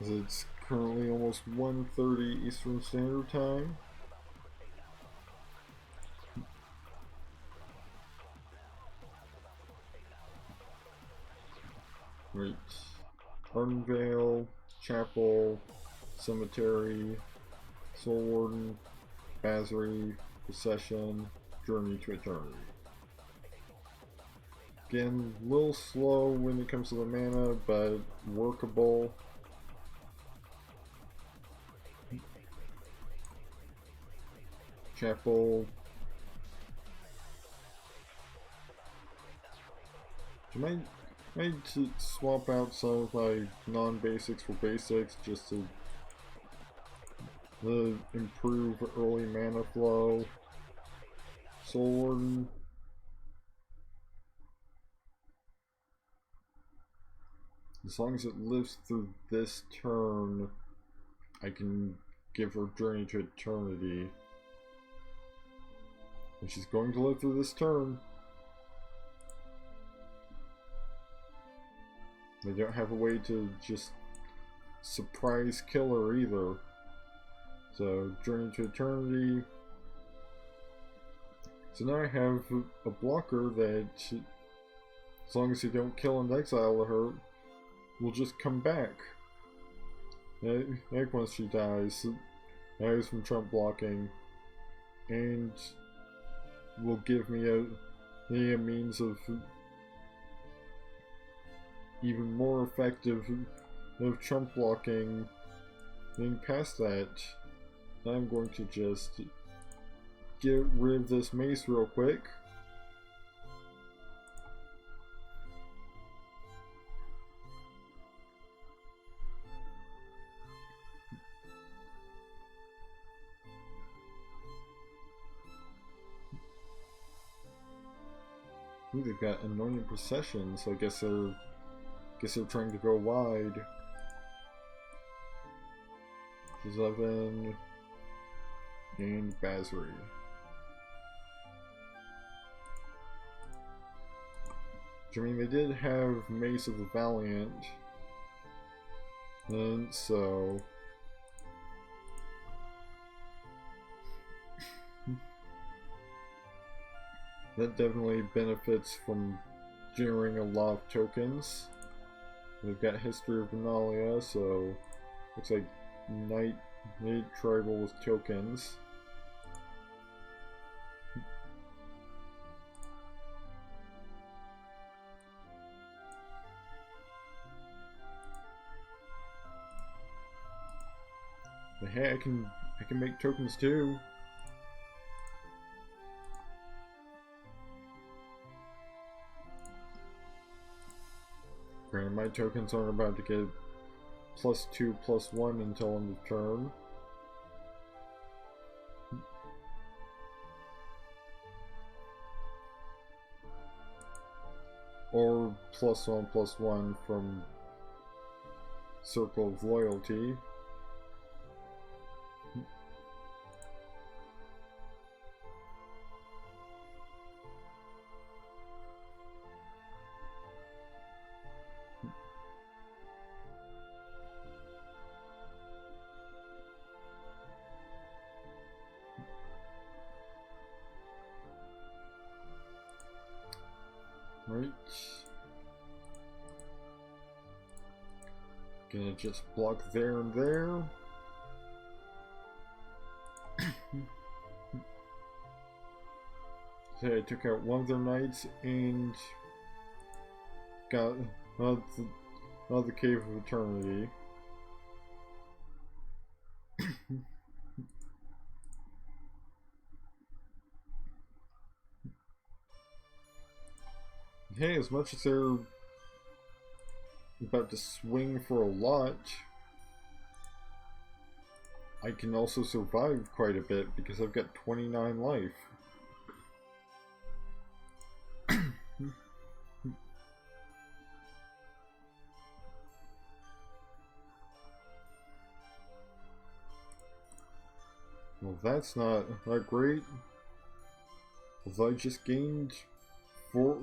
as it's currently almost 1:30 Eastern Standard Time. Right. Ardenvale, Chapel, Cemetery, Soul Warden, Basri, Procession, Journey to Eternity. Again, a little slow when it comes to the mana, but workable. Chapel. I might to swap out some of my non-basics for basics just to improve early mana flow. Soul Warden. As long as it lives through this turn, I can give her Journey to Eternity. And she's going to live through this turn. I don't have a way to just surprise kill her either. So, Journey to Eternity. So now I have a blocker that, as long as you don't kill and exile her, will just come back. Like once she dies from trump blocking, and will give me a means of even more effective of trump blocking. And past that, I'm going to just get rid of this mace real quick. Ooh, they've got Anointed Procession, so I guess they're trying to go wide. 11 and Basri. I mean, they did have Mace of the Valiant, and so that definitely benefits from generating a lot of tokens. We've got History of Benalia, so looks like Knight Tribal with tokens. But hey, I can make tokens too. Granted, my tokens aren't about to get +2/+1 until end of turn. Or +1/+1 from Circle of Loyalty. Right. Gonna just block there and there. So I took out one of their knights and got the Cave of Eternity. Hey, as much as they're about to swing for a lot, I can also survive quite a bit because I've got 29 life. Well, that's not great. Although I just gained 4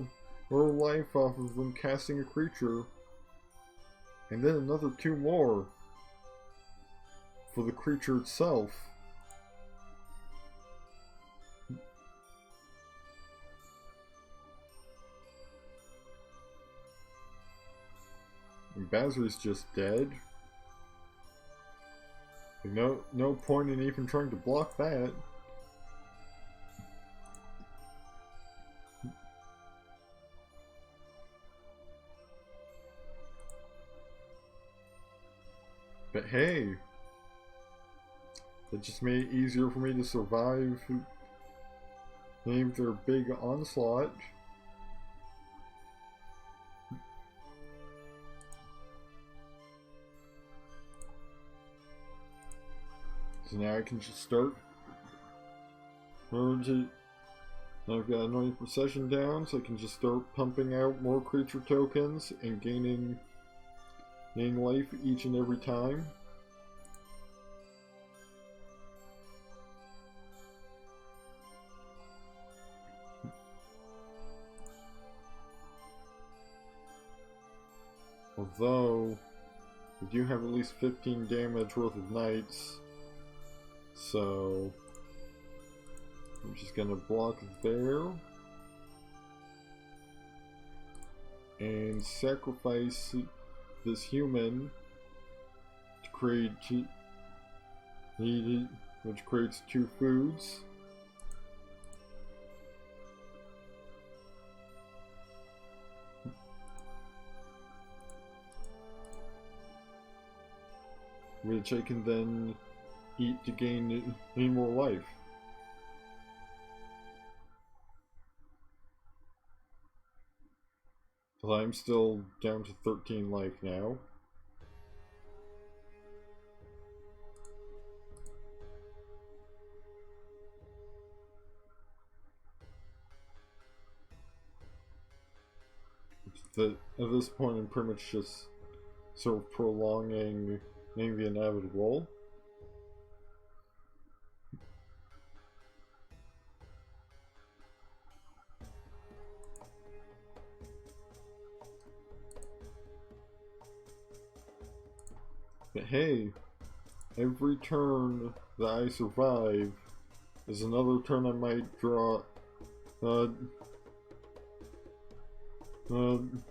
life off of them casting a creature. And then another 2 more for the creature itself. And Bazri's just dead. No point in even trying to block that. But hey, that just made it easier for me to survive their big onslaught. So now I can just start. I've got Anointed Procession down, so I can just start pumping out more creature tokens and gaining life each and every time. Although, we do have at least 15 damage worth of knights, so I'm just gonna block there and sacrifice this human to create which creates 2 foods. Which I can then eat to gain any more life. Well, I'm still down to 13 life now. At this point, I'm pretty much just sort of prolonging the inevitable. But hey, every turn that I survive is another turn I might draw on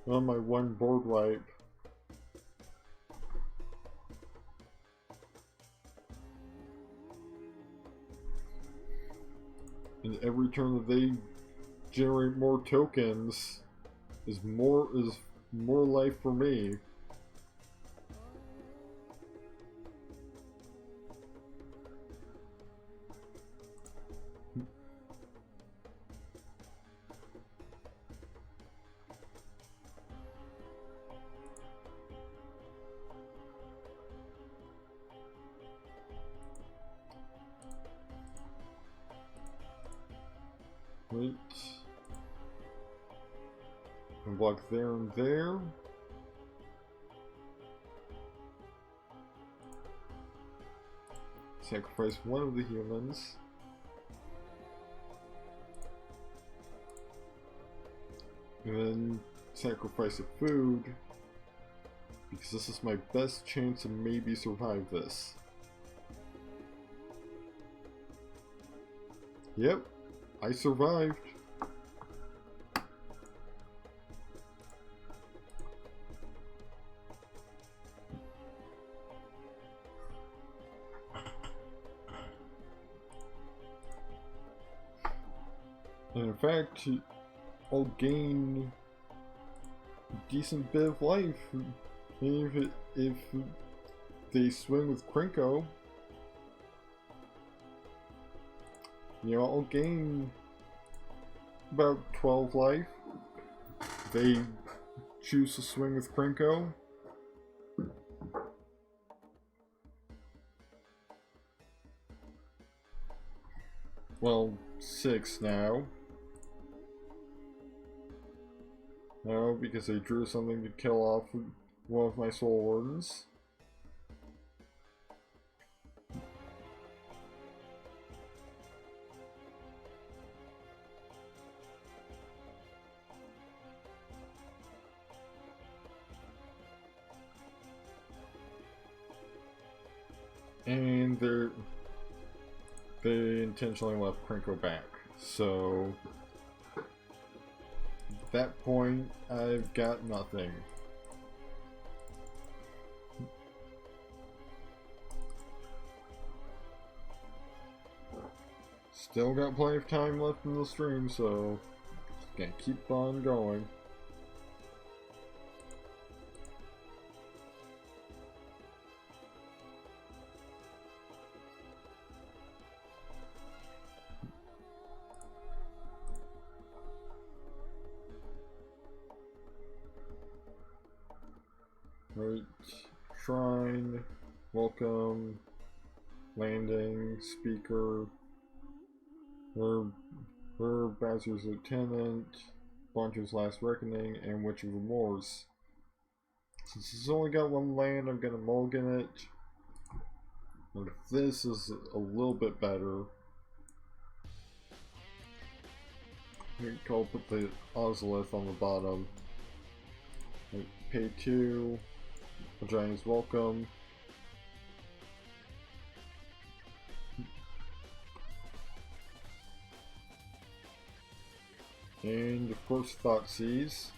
my 1 board wipe. And every turn that they generate more tokens is more life for me. Wait. And block there and there. Sacrifice one of the humans. And then sacrifice a food. Because this is my best chance to maybe survive this. Yep. I survived. And in fact, I'll gain a decent bit of life if they swing with Krenko. You know, I'll gain about 12 life. They choose to swing with Krenko. Well, 6 now. No, because they drew something to kill off one of my Soul Wardens. And they intentionally left Krenko back. So at that point, I've got nothing. Still got plenty of time left in the stream, so just gonna keep on going. Right, shrine, welcome, landing, speaker, her Bowser's Lieutenant, Boncho's Last Reckoning, and Witch of Remorse. Since it's only got one land, I'm gonna mulligan it. And if this is a little bit better, I'll put the Ozolith on the bottom. Pay 2. Giant's welcome. And of course, Thoughtseize.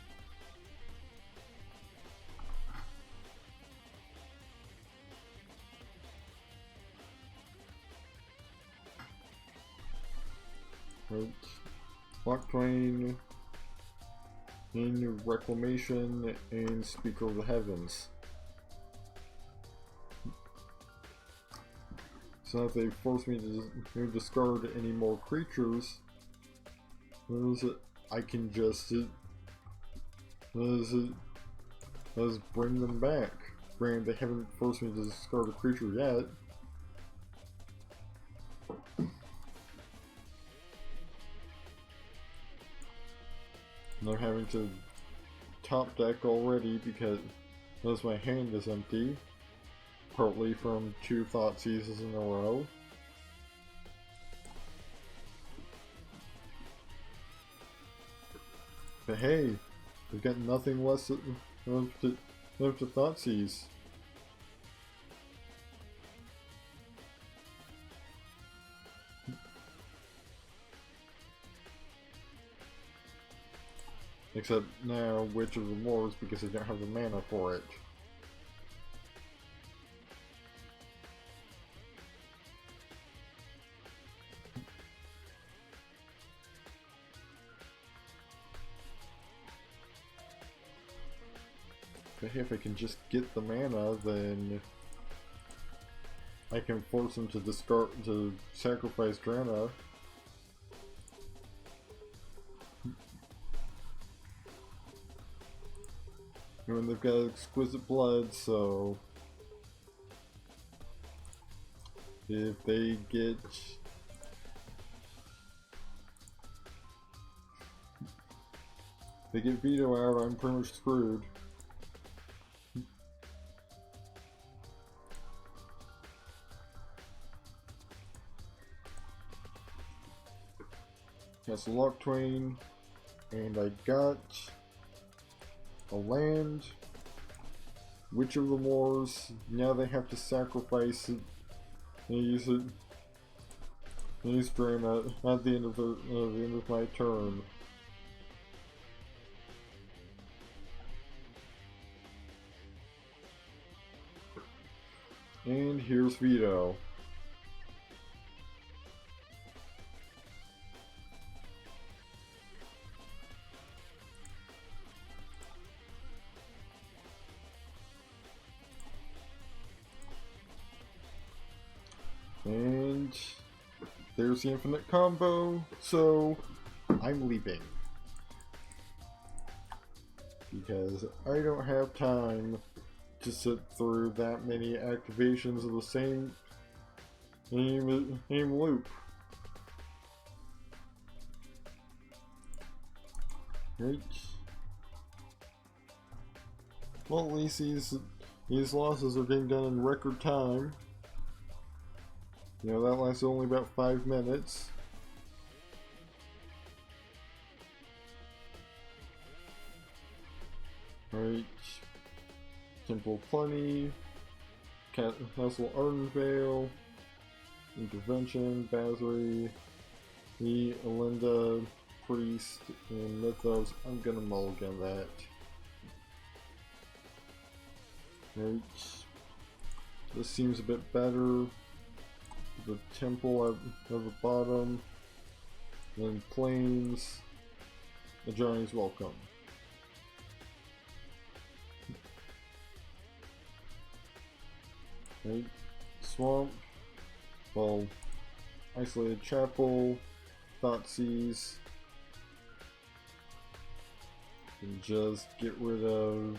Right. Lock Twain. In Reclamation and Speaker of the Heavens. So if they force me to discard any more creatures, I can just bring them back. Granted, they haven't forced me to discard a creature yet. And I'm having to top deck already because my hand is empty. Partly from 2 Thoughtseizes in a row. But hey, we've got nothing less to Thoughtseize. Except now Witch of Remorse because I don't have the mana for it. But hey, if I can just get the mana, then I can force them to sacrifice Drana. I mean, they've got exquisite blood, so if they get veto out, I'm pretty much screwed. That's Lock Twain, and I got a land, Witch of the Moors. Now they have to sacrifice it and use it. Use Drana at the end of my turn. And here's veto. And there's the infinite combo, so I'm leaving. Because I don't have time to sit through that many activations of the same aim loop. Right. Well, at least these losses are getting done in record time. You know, that lasts only about 5 minutes. Right. Temple Plenty, Castle Ardenvale, Intervention, Basri, the Alinda, Priest, and Mythos. I'm gonna mulligan that. Right. This seems a bit better. The temple at the bottom, then plains. The Journey's welcome. Right. Swamp. Well, Isolated Chapel, Thoughtseize. And just get rid of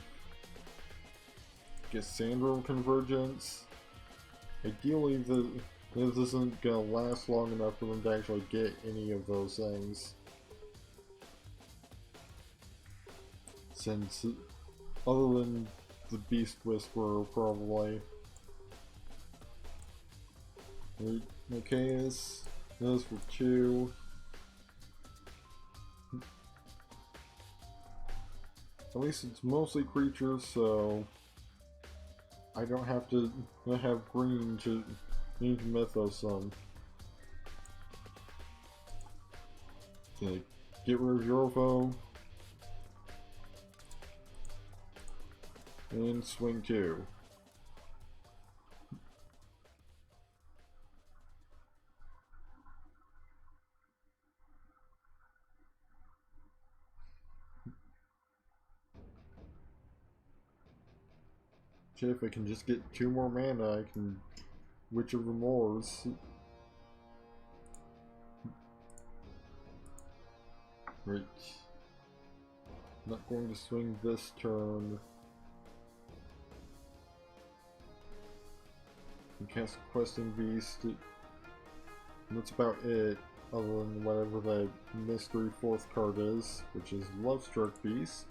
Sandrum Convergence. Ideally, this isn't gonna last long enough for them to actually get any of those things. Since, other than the Beast Whisperer, probably. Right, Nicaeus, those for 2. At least it's mostly creatures, so I don't have to have green to need to Mythos some. Okay, get rid of Yorvo. And swing 2. Okay, if I can just get 2 more mana, I can Witch of Remorse. Right. Not going to swing this turn. And cast Questing Beast. And that's about it, other than whatever the mystery 4th card is, which is Lovestruck Beast.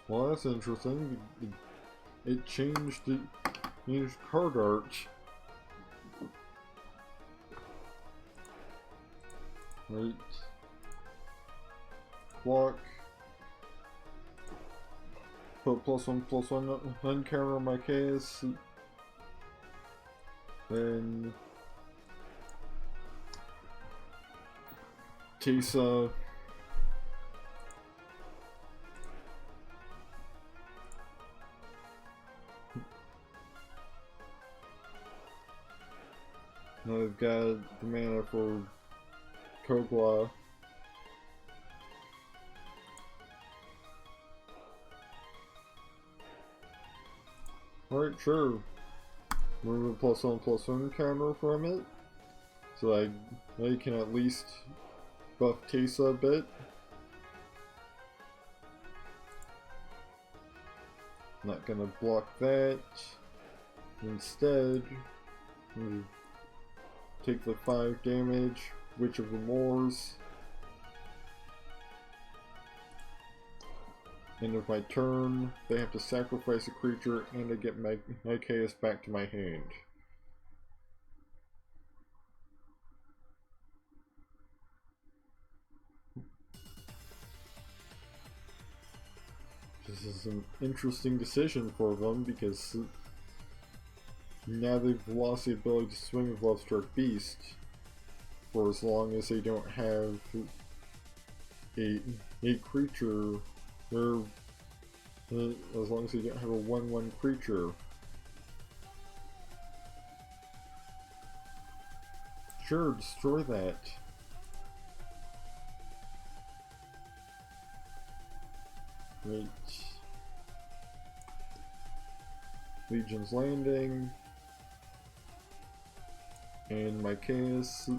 Well, that's interesting. It changed card art. Right. Block. Put +1/+1 uncounter on my case. Then Tisa. Now I've got the mana for Kogla. Alright, sure. Remove a +1/+1 counter from it. So I can at least buff Tesa a bit. Not gonna block that. Instead, take the 5 damage, Witch of Remorse. End of my turn, they have to sacrifice a creature and I get my chaos back to my hand. This is an interesting decision for them because now they've lost the ability to swing with Lovestruck Beast for as long as they don't have a creature, or as long as they don't have a 1/1 creature. Sure, destroy that. Right. Legion's Landing. And my chaos.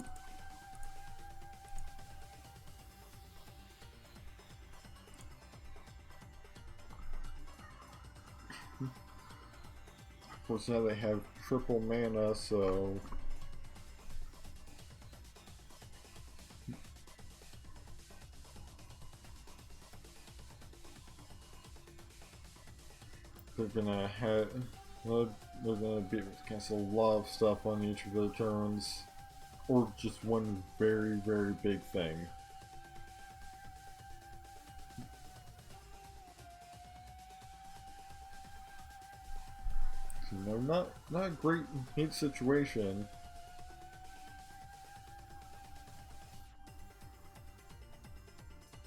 Of course, now they have triple mana, so they're gonna have. Well, they're gonna be able to cast a lot of stuff on each of their turns, or just one very, very big thing. No, not a great hit situation.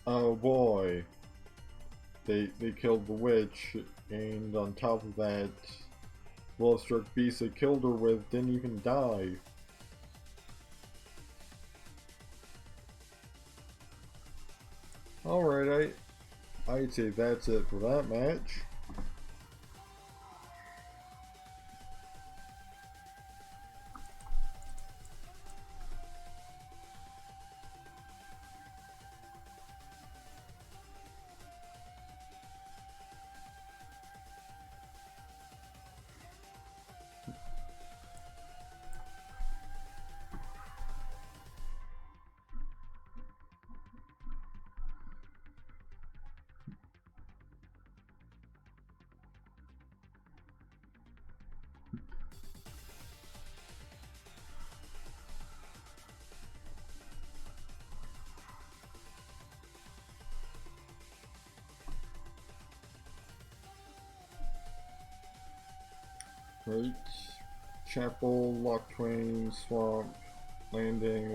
Oh boy, they killed the witch, and on top of that, Love-struck beast they killed her with didn't even die. Alright, I'd say that's it for that match. Right. Chapel, Lock Twain, Swamp, Landing,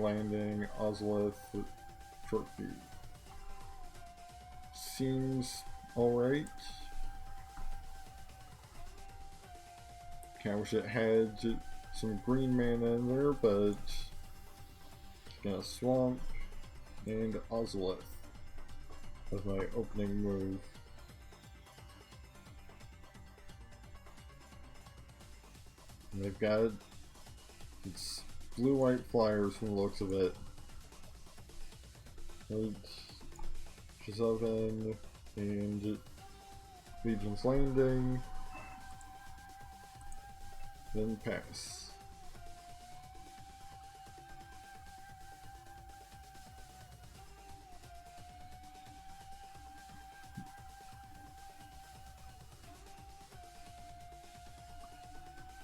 Ozolith, Trophy. Seems alright. Kinda wish it had some green mana in there, but just gonna Swamp and Ozolith as my opening move. And they've got it's blue-white flyers from the looks of it. Right. Shizoven and Legion's Landing. Then pass.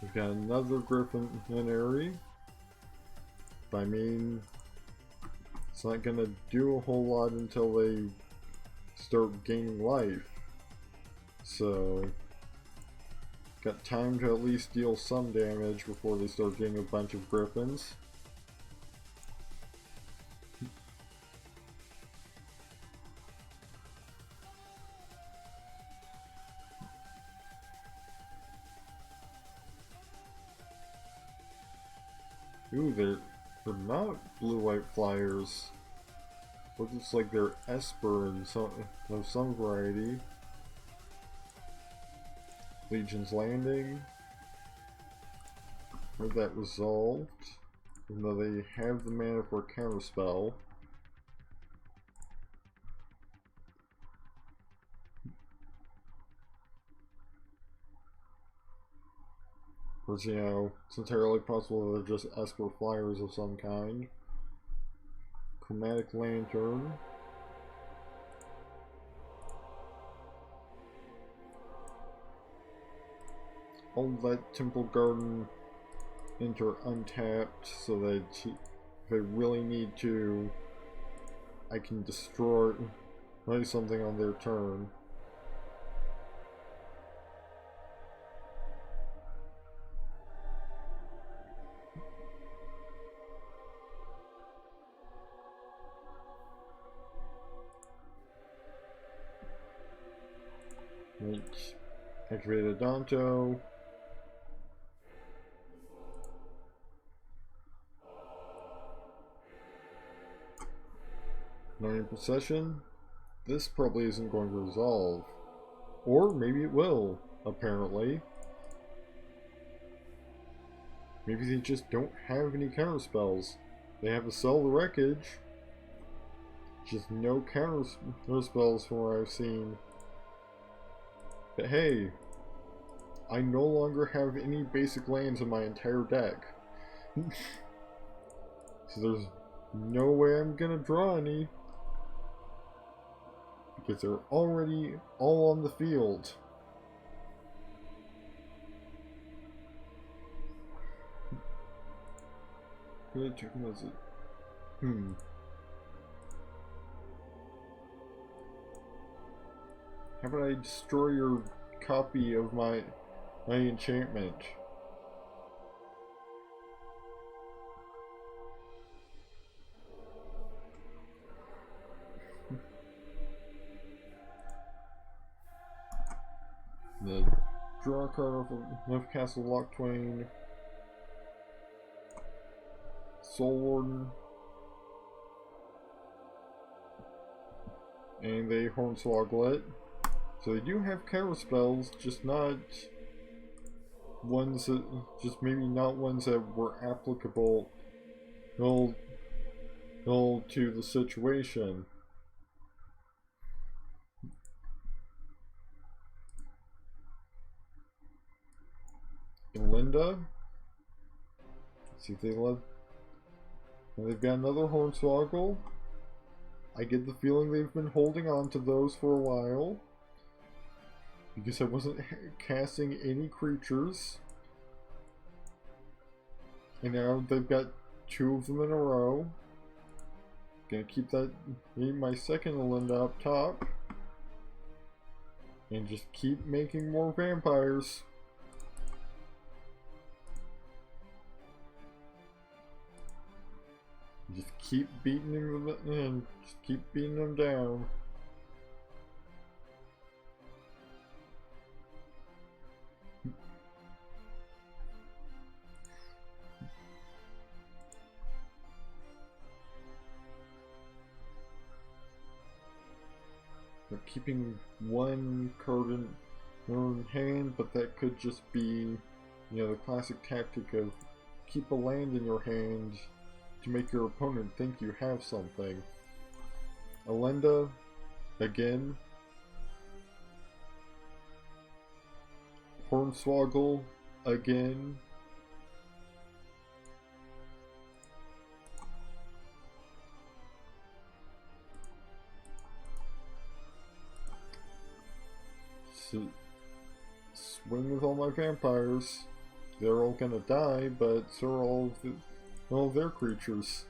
We've got another Griffinary. I mean, it's not gonna do a whole lot until they start gaining life. So, got time to at least deal some damage before they start getting a bunch of Griffins. Ooh, they're not blue-white flyers. Looks like they're Esper and of some variety. Legion's Landing. Heard that resolved. Even though they have the mana for a counterspell. Of course, you know, it's entirely possible they're just Esper flyers of some kind. Chromatic Lantern. I'll let Temple Garden enter untapped so that if I really need to, I can destroy something on their turn. Right. Activate Adonto. Knowing Possession. this probably isn't going to resolve. Or maybe it will, apparently. Maybe they just don't have any counter spells. They have to sell the wreckage. Just no counter spells from what I've seen. But hey, I no longer have any basic lands in my entire deck. So there's no way I'm gonna draw any. Because they're already all on the field. Good chicken was it? How about I destroy your copy of my enchantment? The draw card off of Left Castle Lock Twain. Soul Warden. And they Hornswoggle. So they do have counter spells, just not ones that, just maybe not ones that were applicable to the situation. And Linda, let's see if they love. And they've got another Hornswoggle. I get the feeling they've been holding on to those for a while. Because I wasn't casting any creatures. And now they've got 2 of them in a row. Gonna keep that, my second Linda up top. And just keep making more vampires. Just keep beating them and just keep beating them down. They're keeping one card in hand, but that could just be, the classic tactic of keep a land in your hand to make your opponent think you have something. Alenda, again. Hornswoggle, again. So, swing with all my vampires. They're all gonna die, but so are all their creatures.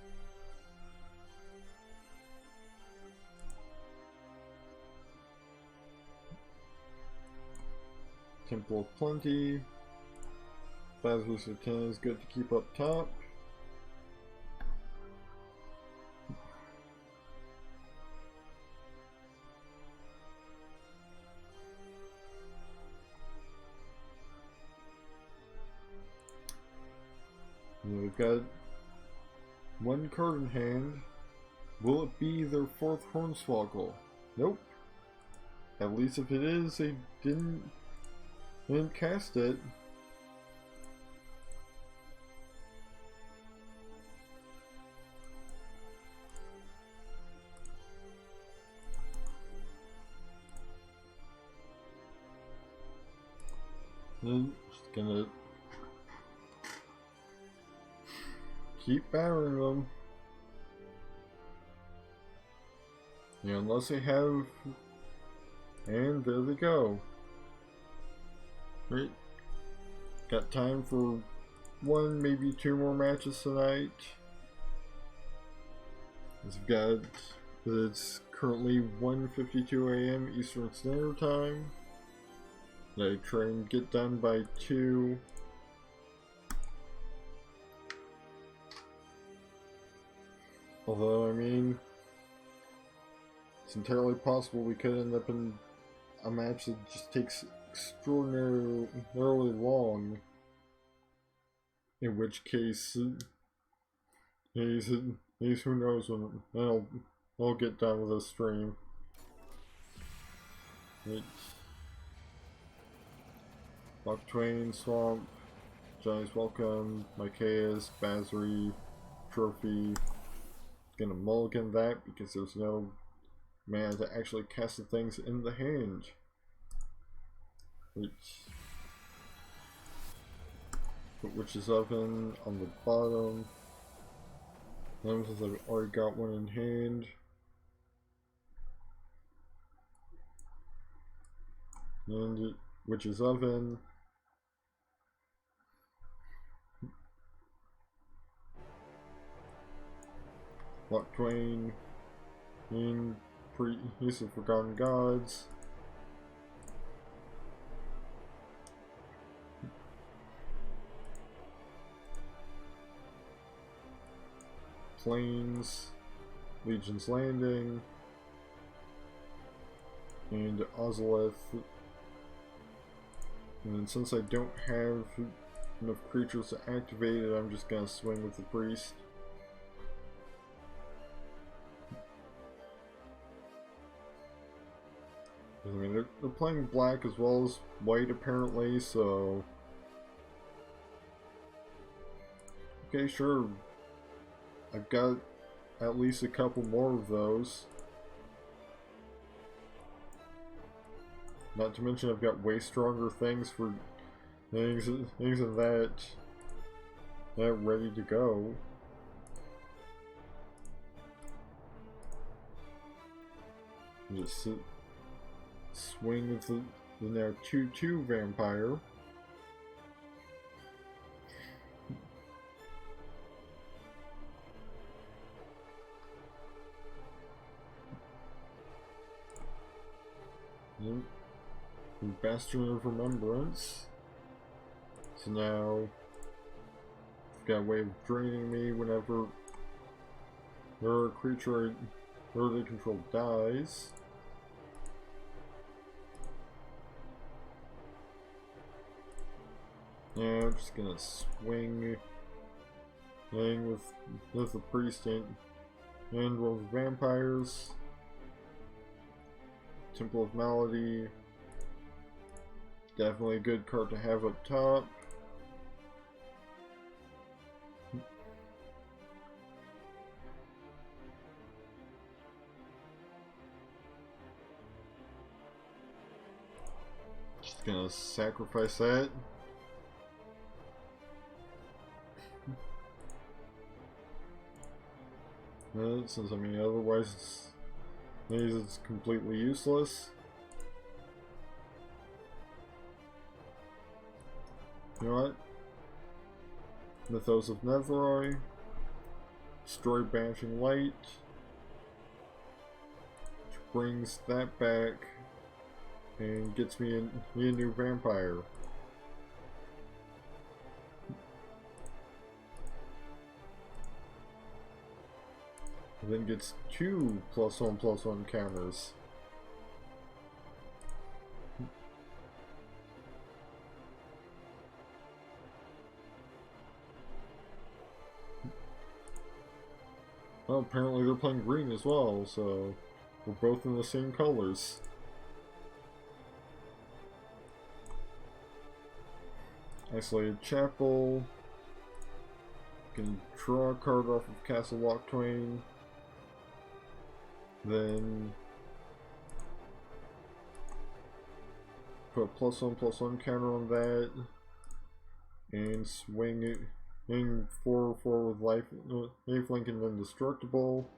Temple of Plenty. Basilisk of 10 is good to keep up top. We've got one card in hand. Will it be their 4th Hornswoggle? Nope. At least if it is, they didn't cast it. I'm just gonna keep battering them. Unless they have... And there they go. Right. Got time for 1, maybe 2 more matches tonight. It's currently 1:52 a.m. Eastern Standard Time. I try and get done by 2. Although, I mean, it's entirely possible we could end up in a match that just takes extraordinarily long. In which case, who knows when I'll get done with this stream. Right. Buck Twain, Swamp, Giants Welcome, Micaiah's, Basri, Trophy. Gonna mulligan that because there's no mana to actually cast the things in the hand. Right. Put Witch's Oven on the bottom. Then since I've already got one in hand. And Witch's Oven. Buck Twain. And Priest of Forgotten Gods. Plains, Legion's Landing, and Ozolith. And then since I don't have enough creatures to activate it, I'm just gonna swing with the Priest. I mean, they're playing black as well as white apparently, so... Okay, sure. I've got at least a couple more of those. Not to mention I've got way stronger things for things of that ready to go. Just swing with the now 2/2 vampire. Bastion of Remembrance. So now I've got a way of draining me whenever a creature they control dies. Yeah, I'm just gonna swing with the priest and with vampires. Temple of Malady. Definitely a good card to have up top. Just gonna sacrifice that. Since I mean otherwise it's completely useless. You know what? Mythos of Netheroi. Destroy Banishing Light. Which brings that back and gets me a new vampire. And then gets 2 +1/+1 counters. Well, apparently they're playing green as well, so we're both in the same colors. Isolated Chapel. Can draw a card off of Castle Loch Twain. Then put a +1/+1 counter on that. And swing it. And 4/4 with lifelink and indestructible.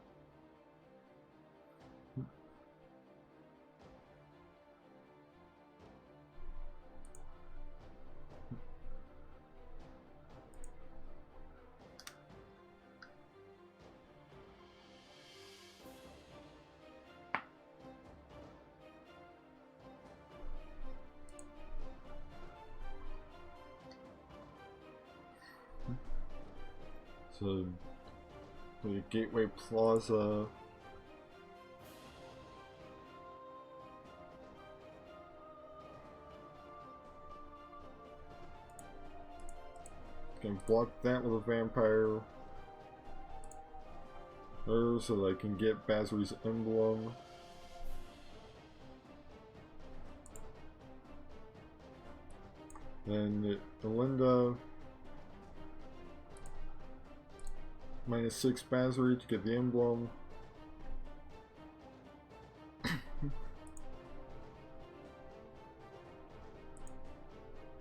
So the Gateway Plaza. Can block that with a vampire. So that I can get Basri's Emblem. Then Belinda, -6 Basri to get the emblem.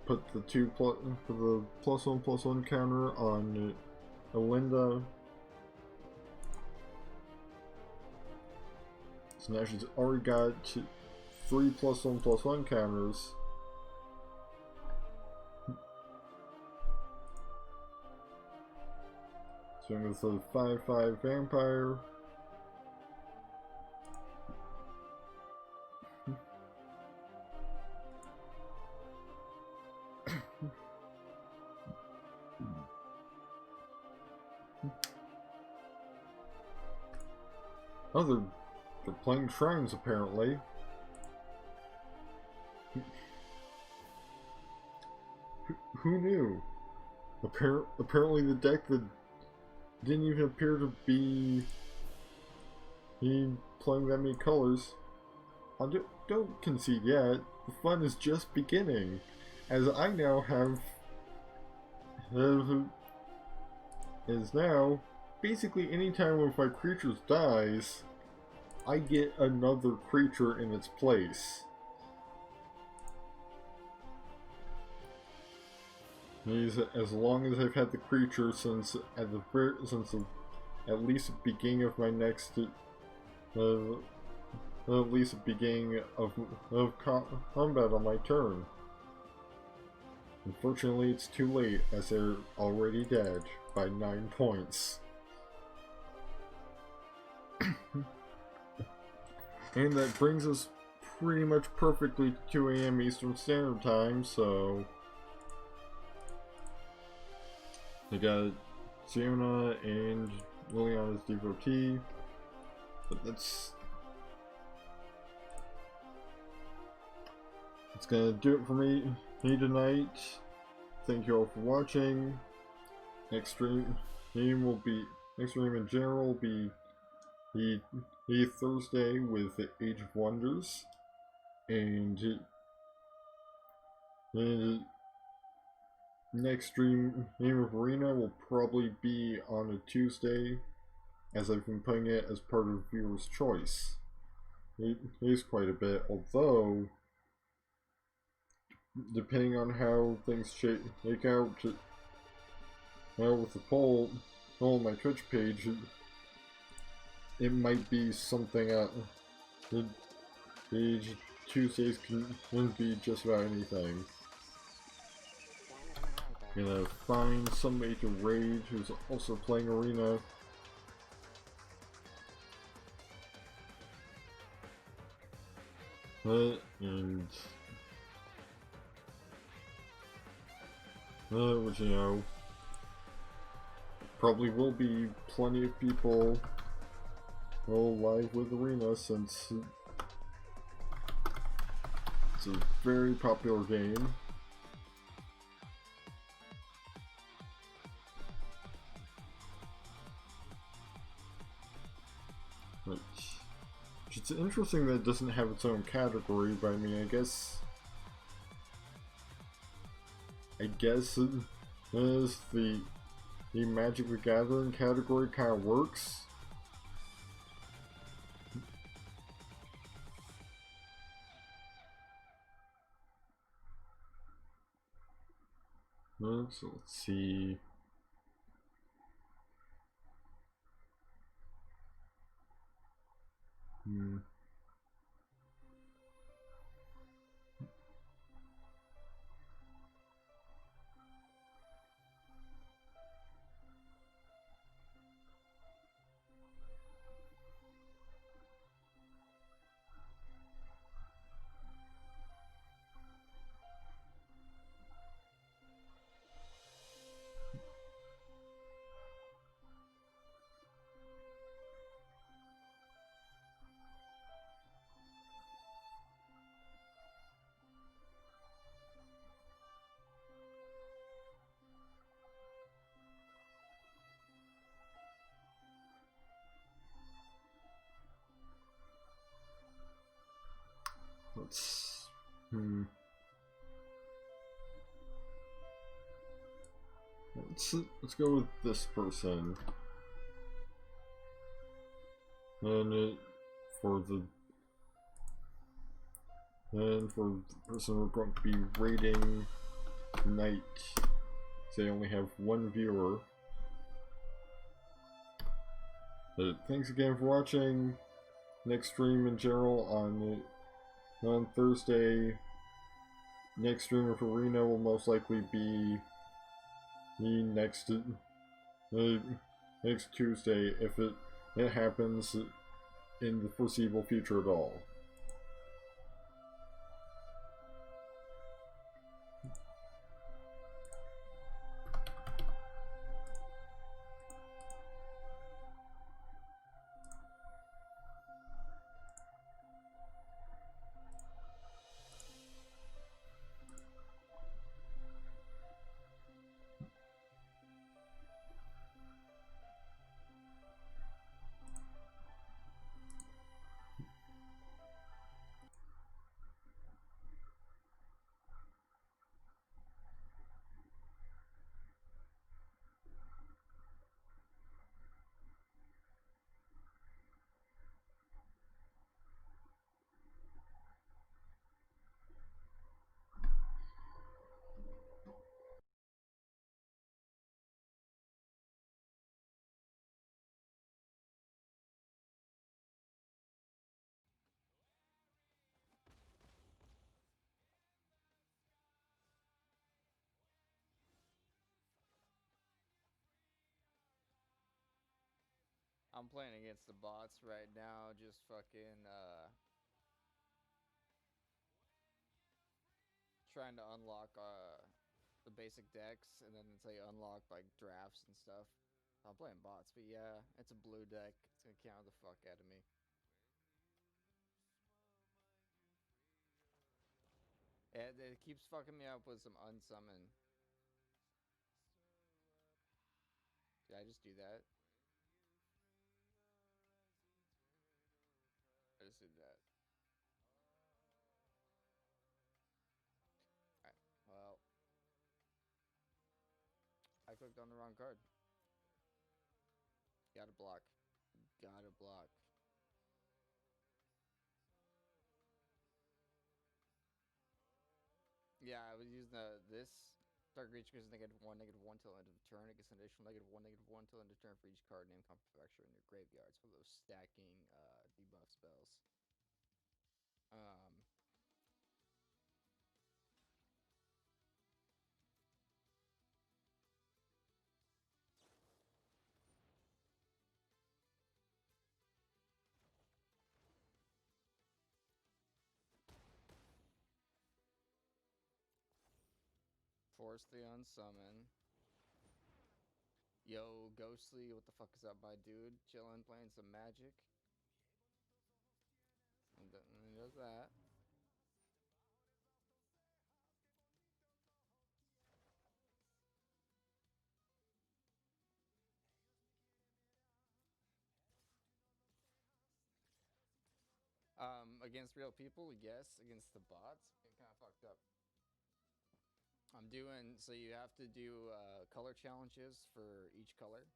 Put the for the +1/+1 counter on Belinda. So now she's already got 3 +1/+1 counters. So with the 5/5 vampire. Oh, they're playing shrines apparently. Who knew? Apparently the deck that didn't even appear to be playing that many colors. Don't concede yet. The fun is just beginning, as I now have is now basically anytime one of my creatures dies, I get another creature in its place. As long as I've had the creature since at least the beginning of my next at least the beginning of combat on my turn. Unfortunately, it's too late as they're already dead by 9 points. And that brings us pretty much perfectly to 2 AM Eastern Standard Time, so I got Siona and Liliana's devotee, but that's gonna do it for me tonight. Thank you all for watching. Next stream in general will be the Thursday with the Age of Wonders, and next stream of Arena will probably be on a Tuesday, as I've been putting it as part of Viewer's Choice. It is quite a bit, although depending on how things shake out with the poll on my Twitch page, it might be something Tuesdays can be just about anything. I'm gonna find somebody to raid who's also playing Arena. And which, you know, probably will be plenty of people live with Arena, since it's a very popular game. It's interesting that it doesn't have its own category, but I mean, I guess as the Magic the Gathering category kind of works. So let's see. Let's Let's go with this person. And for the person we're going to be rating tonight, they only have one viewer. But thanks again for watching. Next stream in general on Thursday. Next stream of Arena will most likely be next Tuesday if it happens in the foreseeable future at all. I'm playing against the bots right now, just fucking, trying to unlock, the basic decks, and then until you unlock, like, drafts and stuff. I'm playing bots, but yeah, it's a blue deck. It's gonna counter the fuck out of me. It keeps fucking me up with some unsummon. Did I just do that? I just did that. Alright, well, I clicked on the wrong card. Gotta block. Gotta block. Yeah, I was using this Dark Reach because -1, -1 till end of turn. It gets an additional -1, -1 till end of turn for each card name manufacturer in your graveyards for those stacking debuff spells. Um, Force the unsummon. Yo, Ghostly, what the fuck is up, my dude? Chillin', playing some Magic. And he does that. Against real people, yes. Against the bots, getting kind of fucked up. I'm doing, so you have to do color challenges for each color.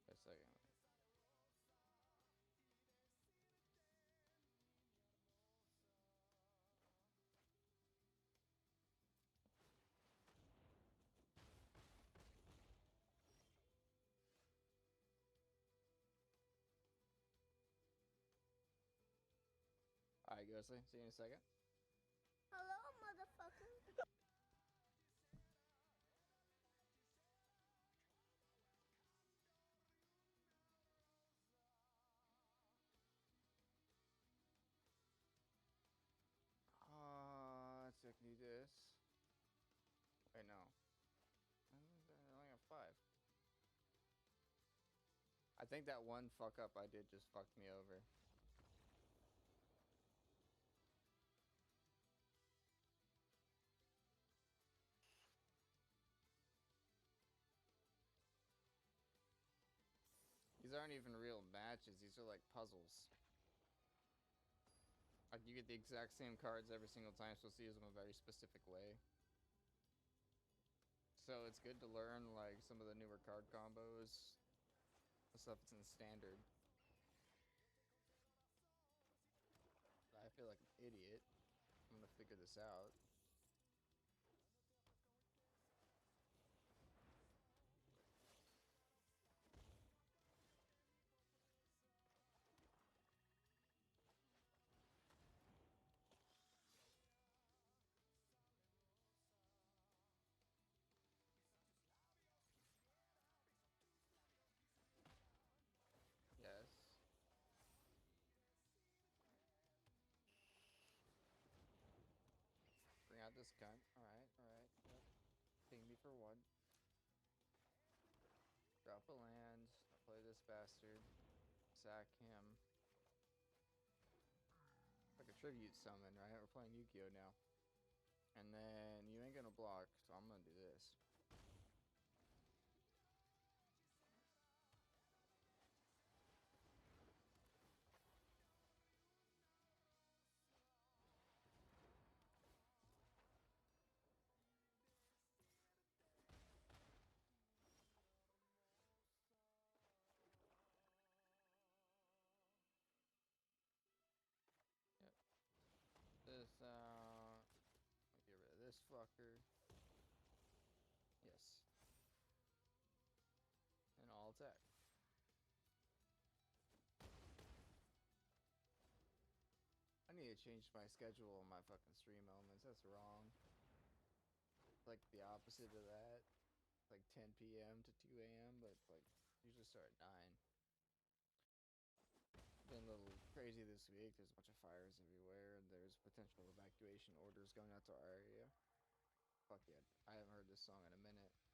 Wait a second. Alright, Ghostly, see you in a second. Hello, motherfucker. Let's see if I can do this. Wait, no. I only have 5. I think that one fuck up I did just fucked me over. These aren't even real matches, these are like puzzles. Like you get the exact same cards every single time, supposed to use them a very specific way. So it's good to learn like some of the newer card combos, the stuff that's in standard. I feel like an idiot. I'm gonna figure this out. Yes. Bring out this gun. Alright, alright. Yep. Ping me for one. Drop a land. I'll play this bastard. Sack him. Like a tribute summon, right? We're playing Yu-Gi-Oh now. And then you ain't gonna block, so I'm gonna do this. Yep. This get rid of this fucker. Yes. And I'll attack. I need to change my schedule on my fucking stream elements. That's wrong. Like the opposite of that. Like 10 p.m. to 2 a.m. But like usually start at 9. Been a little crazy this week. There's a bunch of fires everywhere, and there's potential evacuation orders going out to our area. Fuck yeah. I haven't heard this song in a minute.